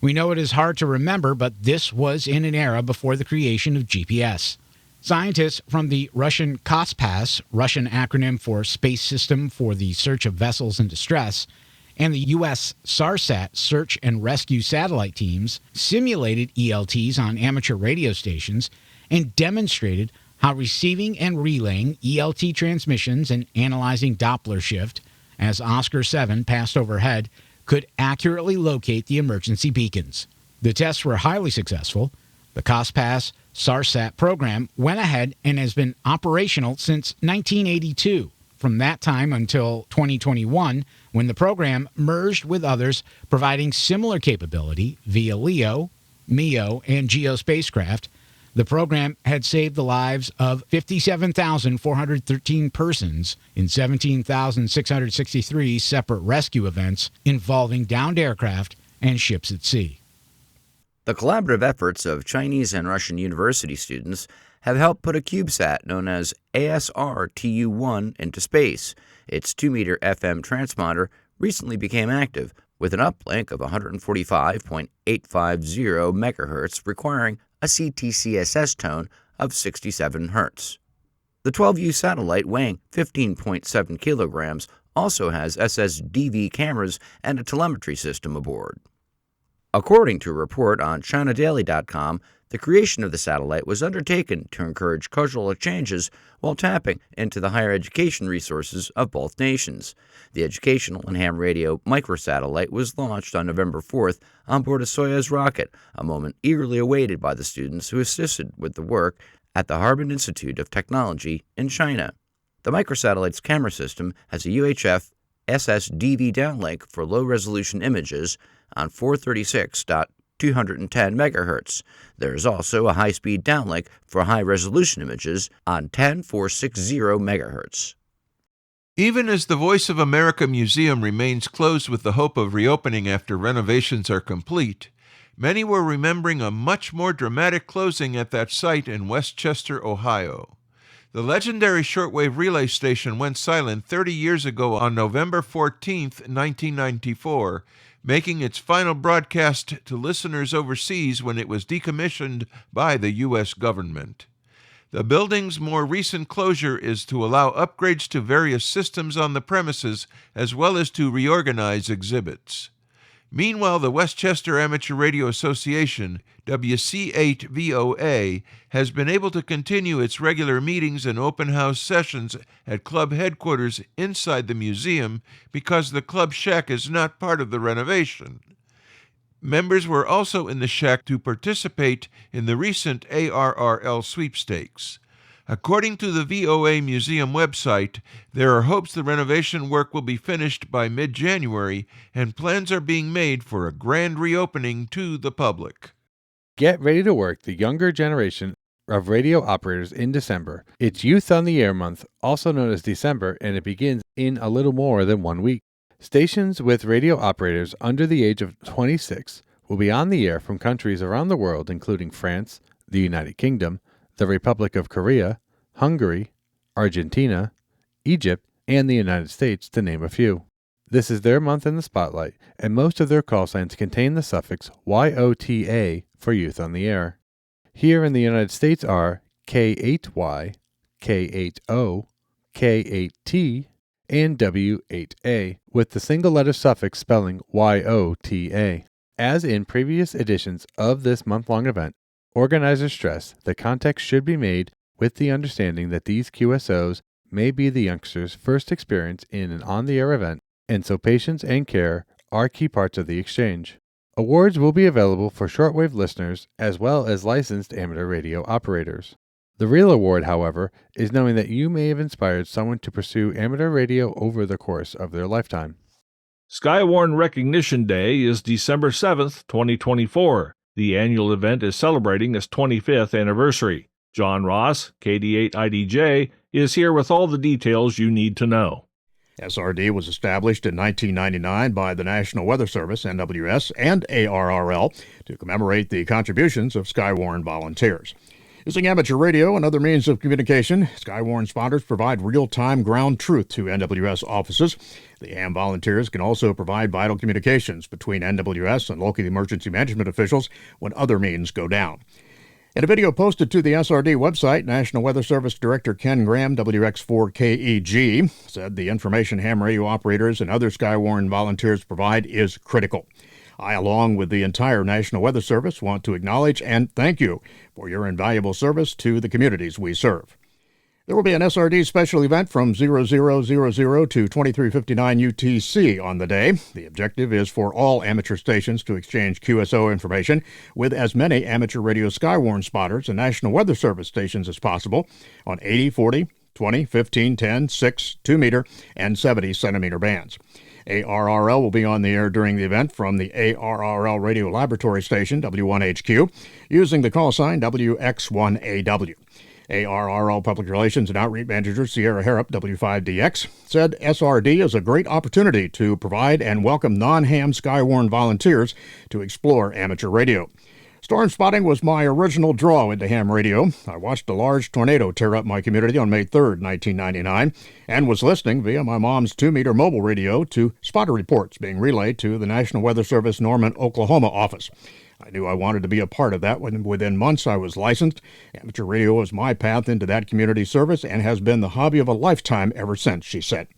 Speaker 6: We know it is hard to remember, but this was in an era before the creation of GPS. Scientists from the Russian Kospas, Russian acronym for Space System for the Search of Vessels in Distress, and the U.S. SARSAT search and rescue satellite teams simulated ELTs on amateur radio stations and demonstrated how receiving and relaying ELT transmissions and analyzing Doppler shift as Oscar 7 passed overhead could accurately locate the emergency beacons. The tests were highly successful. The COSPAS SARSAT program went ahead and has been operational since 1982. From that time until 2021, when the program merged with others providing similar capability via LEO, MEO, and GEO spacecraft, the program had saved the lives of 57,413 persons in 17,663 separate rescue events involving downed aircraft and ships at sea.
Speaker 7: The collaborative efforts of Chinese and Russian university students have helped put a CubeSat known as ASR-TU-1 into space. Its 2-meter FM transponder recently became active with an uplink of 145.850 MHz requiring a CTCSS tone of 67 Hz. The 12U satellite, weighing 15.7 kilograms, also has SSDV cameras and a telemetry system aboard. According to a report on ChinaDaily.com, the creation of the satellite was undertaken to encourage cultural exchanges while tapping into the higher education resources of both nations. The educational and ham radio microsatellite was launched on November 4th on board a Soyuz rocket, a moment eagerly awaited by the students who assisted with the work at the Harbin Institute of Technology in China. The microsatellite's camera system has a UHF SSDV downlink for low-resolution images on 436.210 MHz. There is also a high-speed downlink for high-resolution images on 10460 MHz.
Speaker 10: Even as the Voice of America Museum remains closed with the hope of reopening after renovations are complete, many were remembering a much more dramatic closing at that site in Westchester, Ohio. The legendary shortwave relay station went silent 30 years ago on November 14, 1994, making its final broadcast to listeners overseas when it was decommissioned by the U.S. government. The building's more recent closure is to allow upgrades to various systems on the premises as well as to reorganize exhibits. Meanwhile, the Westchester Amateur Radio Association, WC8VOA, has been able to continue its regular meetings and open house sessions at club headquarters inside the museum because the club shack is not part of the renovation. Members were also in the shack to participate in the recent ARRL sweepstakes. According to the VOA Museum website, there are hopes the renovation work will be finished by mid-January, and plans are being made for a grand reopening to the public.
Speaker 8: Get ready to work the younger generation of radio operators in December. It's Youth on the Air Month, also known as December, and it begins in a little more than 1 week. Stations with radio operators under the age of 26 will be on the air from countries around the world, including France, the United Kingdom, the Republic of Korea, Hungary, Argentina, Egypt, and the United States, to name a few. This is their month in the spotlight, and most of their call signs contain the suffix YOTA for Youth on the Air. Here in the United States are K8Y, K8O, K8T, and W8A, with the single letter suffix spelling YOTA. As in previous editions of this month-long event, organizers stress that contact should be made with the understanding that these QSOs may be the youngsters' first experience in an on-the-air event, and so patience and care are key parts of the exchange. Awards will be available for shortwave listeners as well as licensed amateur radio operators. The real award, however, is knowing that you may have inspired someone to pursue amateur radio over the course of their lifetime.
Speaker 4: Skywarn Recognition Day is December 7th, 2024. The annual event is celebrating its 25th anniversary. John Ross, KD8IDJ, is here with all the details you need to know.
Speaker 11: SRD was established in 1999 by the National Weather Service, NWS, and ARRL to commemorate the contributions of Skywarn volunteers. Using amateur radio and other means of communication, Skywarn spotters provide real-time ground truth to NWS offices. The HAM volunteers can also provide vital communications between NWS and local emergency management officials when other means go down. In a video posted to the SRD website, National Weather Service Director Ken Graham, WX4KEG, said the information ham radio operators and other Skywarn volunteers provide is critical. I, along with the entire National Weather Service, want to acknowledge and thank you for your invaluable service to the communities we serve. There will be an SRD special event from 0000 to 2359 UTC on the day. The objective is for all amateur stations to exchange QSO information with as many amateur radio Skywarn spotters and National Weather Service stations as possible on 80, 40, 20, 15, 10, 6, 2 meter, and 70 centimeter bands. ARRL will be on the air during the event from the ARRL Radio Laboratory Station, W1HQ, using the call sign WX1AW. ARRL Public Relations and Outreach Manager Sierra Harrop, W5DX, said SRD is a great opportunity to provide and welcome non-ham Skywarn volunteers to explore amateur radio. Storm spotting was my original draw into ham radio. I watched a large tornado tear up my community on May 3rd, 1999, and was listening via my mom's 2-meter mobile radio to spotter reports being relayed to the National Weather Service Norman, Oklahoma office. I knew I wanted to be a part of that when within months I was licensed. Amateur radio was my path into that community service and has been the hobby of a lifetime ever since, she said.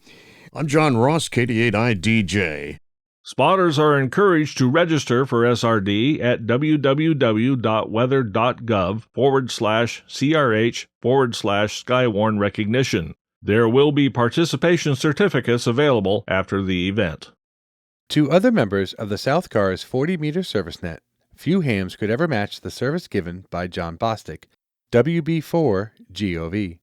Speaker 11: I'm John Ross, KD8I-DJ.
Speaker 4: Spotters are encouraged to register for SRD at www.weather.gov/CRH/Skywarn recognition. There will be participation certificates available after the event.
Speaker 8: To other members of the South Carr's 40-meter service net, few hams could ever match the service given by John Bostic, WB4GOV.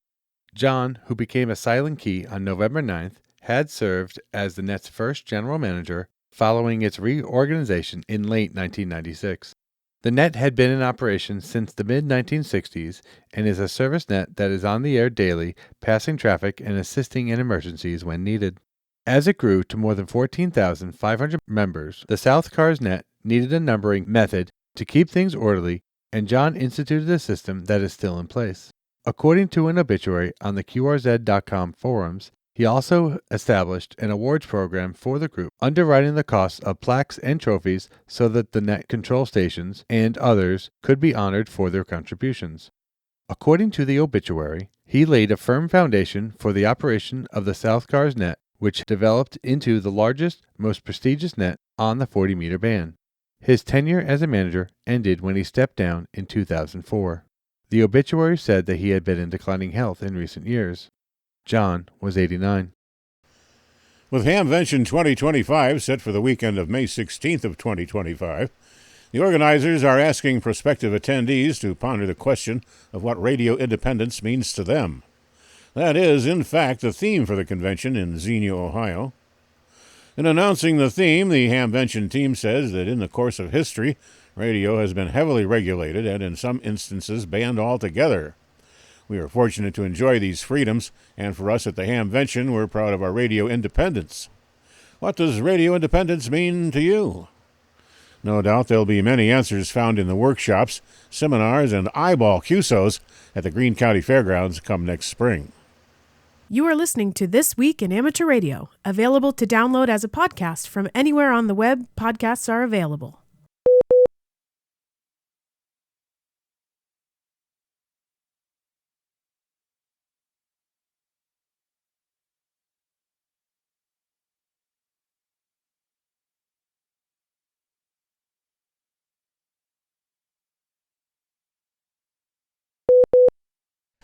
Speaker 8: John, who became a silent key on November 9th, had served as the net's first general manager following its reorganization in late 1996. The net had been in operation since the mid-1960s and is a service net that is on the air daily, passing traffic and assisting in emergencies when needed. As it grew to more than 14,500 members, the South Carr's net needed a numbering method to keep things orderly, and John instituted a system that is still in place. According to an obituary on the QRZ.com forums, he also established an awards program for the group, underwriting the costs of plaques and trophies so that the net control stations and others could be honored for their contributions. According to the obituary, he laid a firm foundation for the operation of the South Carr's net, which developed into the largest, most prestigious net on the 40-meter band. His tenure as a manager ended when he stepped down in 2004. The obituary said that he had been in declining health in recent years. John was 89.
Speaker 9: With HamVention 2025 set for the weekend of May 16th of 2025, the organizers are asking prospective attendees to ponder the question of what radio independence means to them. That is, in fact, the theme for the convention in Xenia, Ohio. In announcing the theme, the HamVention team says that in the course of history, radio has been heavily regulated and in some instances banned altogether. We are fortunate to enjoy these freedoms, and for us at the HamVention, we're proud of our radio independence. What does radio independence mean to you? No doubt there'll be many answers found in the workshops, seminars, and eyeball QSOs at the Greene County Fairgrounds come next spring.
Speaker 16: You are listening to This Week in Amateur Radio, available to download as a podcast from anywhere on the web podcasts are available.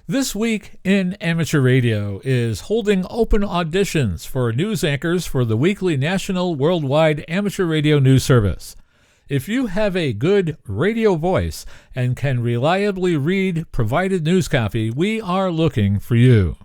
Speaker 14: This Week in Amateur Radio is holding open auditions for news anchors for the weekly national worldwide amateur radio news service. If you have a good radio voice and can reliably read provided news copy, we are looking for you.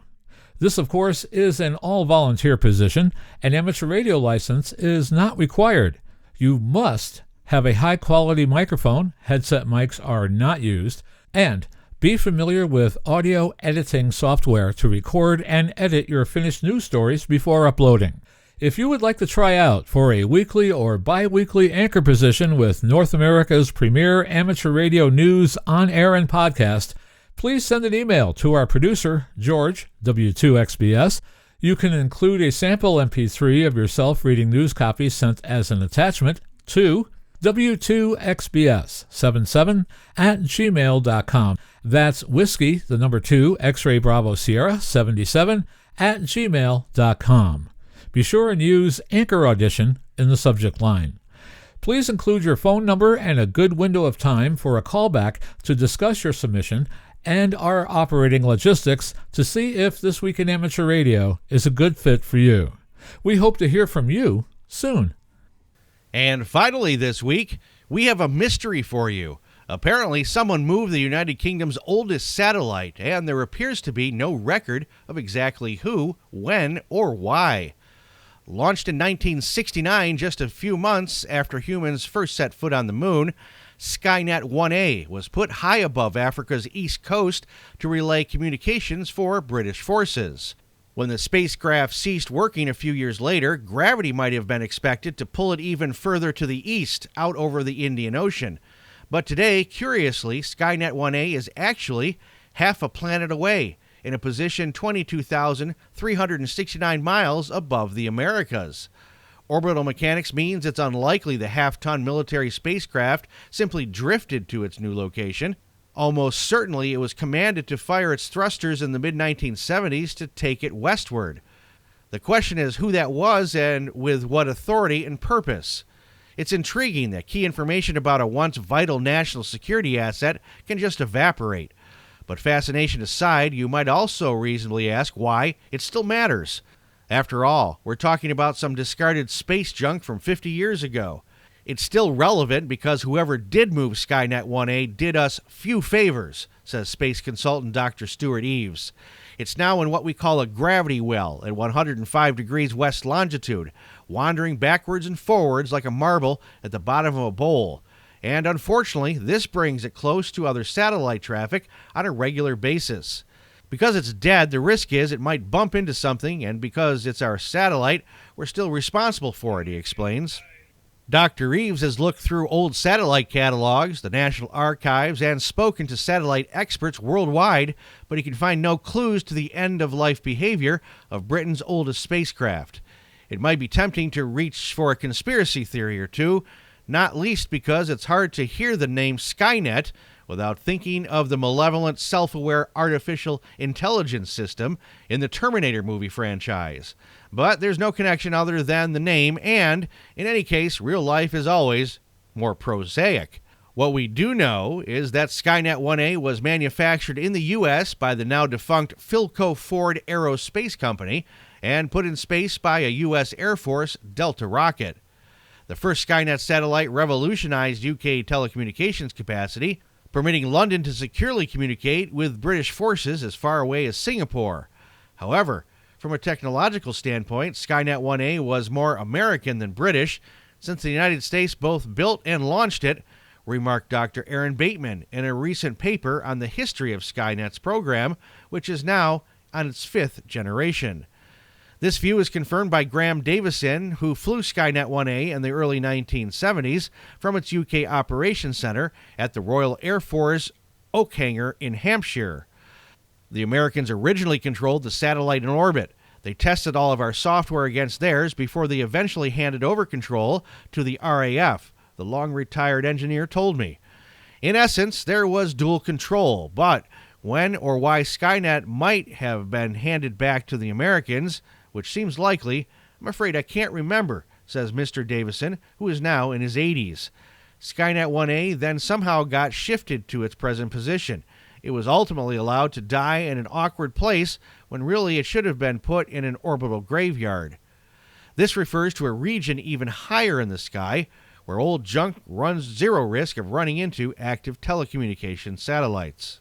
Speaker 14: This, of course, is an all-volunteer position. An amateur radio license is not required. You must have a high-quality microphone, headset mics are not used, and be familiar with audio editing software to record and edit your finished news stories before uploading. If you would like to try out for a weekly or bi-weekly anchor position with North America's premier amateur radio news on air and podcast, please send an email to our producer, George, W2XBS. You can include a sample MP3 of yourself reading news copy sent as an attachment to W2XBS77@gmail.com. That's whiskey, the number 2, X-ray Bravo Sierra 77@gmail.com. Be sure and use Anchor Audition in the subject line. Please include your phone number and a good window of time for a callback to discuss your submission and our operating logistics to see if This Week in Amateur Radio is a good fit for you. We hope to hear from you soon.
Speaker 3: And finally this week, we have a mystery for you. Apparently, someone moved the United Kingdom's oldest satellite, and there appears to be no record of exactly who, when, or why. Launched in 1969, just a few months after humans first set foot on the moon, Skynet 1A was put high above Africa's east coast to relay communications for British forces. When the spacecraft ceased working a few years later, gravity might have been expected to pull it even further to the east, out over the Indian Ocean. But today, curiously, Skynet 1A is actually half a planet away, in a position 22,369 miles above the Americas. Orbital mechanics means it's unlikely the half-ton military spacecraft simply drifted to its new location. Almost certainly it was commanded to fire its thrusters in the mid-1970s to take it westward. The question is who that was and with what authority and purpose. It's intriguing that key information about a once vital national security asset can just evaporate. But fascination aside, you might also reasonably ask why it still matters. After all, we're talking about some discarded space junk from 50 years ago. It's still relevant because whoever did move Skynet 1A did us few favors, says space consultant Dr. Stuart Eaves. It's now in what we call a gravity well at 105 degrees west longitude, wandering backwards and forwards like a marble at the bottom of a bowl. And unfortunately, this brings it close to other satellite traffic on a regular basis. Because it's dead, the risk is it might bump into something, and because it's our satellite, we're still responsible for it, he explains. Dr. Eaves has looked through old satellite catalogs, the National Archives, and spoken to satellite experts worldwide, but he can find no clues to the end-of-life behavior of Britain's oldest spacecraft. It might be tempting to reach for a conspiracy theory or two, not least because it's hard to hear the name Skynet without thinking of the malevolent, self-aware artificial intelligence system in the Terminator movie franchise. But there's no connection other than the name, and, in any case, real life is always more prosaic. What we do know is that Skynet 1A was manufactured in the U.S. by the now-defunct Philco Ford Aerospace Company and put in space by a U.S. Air Force Delta rocket. The first Skynet satellite revolutionized UK telecommunications capacity, permitting London to securely communicate with British forces as far away as Singapore. However, from a technological standpoint, Skynet 1A was more American than British, since the United States both built and launched it, remarked Dr. Aaron Bateman in a recent paper on the history of Skynet's program, which is now on its 5th generation. This view is confirmed by Graham Davison, who flew Skynet 1A in the early 1970s from its UK Operations Center at the Royal Air Force Oak Hangar in Hampshire. The Americans originally controlled the satellite in orbit. They tested all of our software against theirs before they eventually handed over control to the RAF, the long-retired engineer told me. In essence, there was dual control, but when or why Skynet might have been handed back to the Americans, which seems likely, I'm afraid I can't remember, says Mr. Davison, who is now in his 80s. Skynet 1A then somehow got shifted to its present position. It was ultimately allowed to die in an awkward place when really it should have been put in an orbital graveyard. This refers to a region even higher in the sky, where old junk runs zero risk of running into active telecommunications satellites.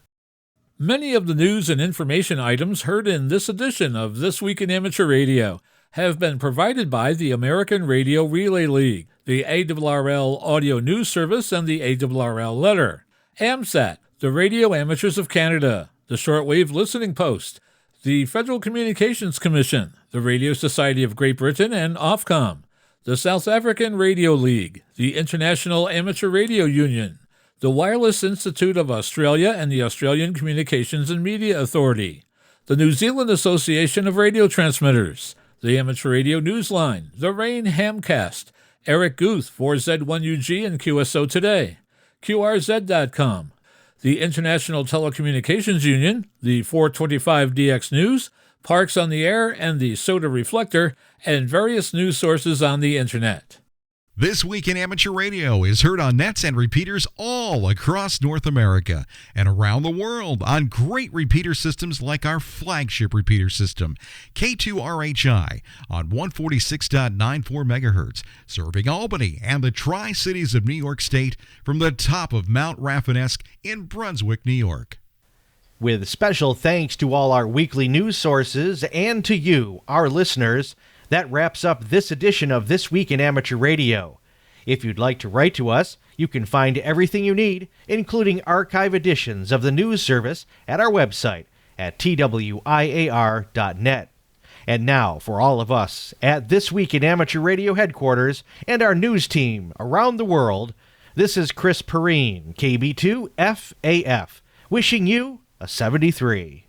Speaker 14: Many of the news and information items heard in this edition of This Week in Amateur Radio have been provided by the American Radio Relay League, the ARRL Audio News Service, and the ARRL Letter, AMSAT, the Radio Amateurs of Canada, the Shortwave Listening Post, the Federal Communications Commission, the Radio Society of Great Britain, and Ofcom, the South African Radio League, the International Amateur Radio Union, the Wireless Institute of Australia and the Australian Communications and Media Authority, the New Zealand Association of Radio Transmitters, the Amateur Radio Newsline, the Rain Hamcast, Eric Guth, 4Z1UG and QSO Today, QRZ.com, the International Telecommunications Union, the 425DX News, Parks on the Air and the Soda Reflector, and various news sources on the Internet.
Speaker 20: This Week in Amateur Radio is heard on nets and repeaters all across North America and around the world on great repeater systems like our flagship repeater system, K2RHI, on 146.94 megahertz, serving Albany and the Tri-Cities of New York State from the top of Mount Rafinesque in Brunswick, New York.
Speaker 3: With special thanks to all our weekly news sources and to you, our listeners, that wraps up this edition of This Week in Amateur Radio. If you'd like to write to us, you can find everything you need, including archive editions of the news service, at our website at twiar.net. And now, for all of us at This Week in Amateur Radio headquarters and our news team around the world, this is Chris Perrine, KB2FAF, wishing you a 73.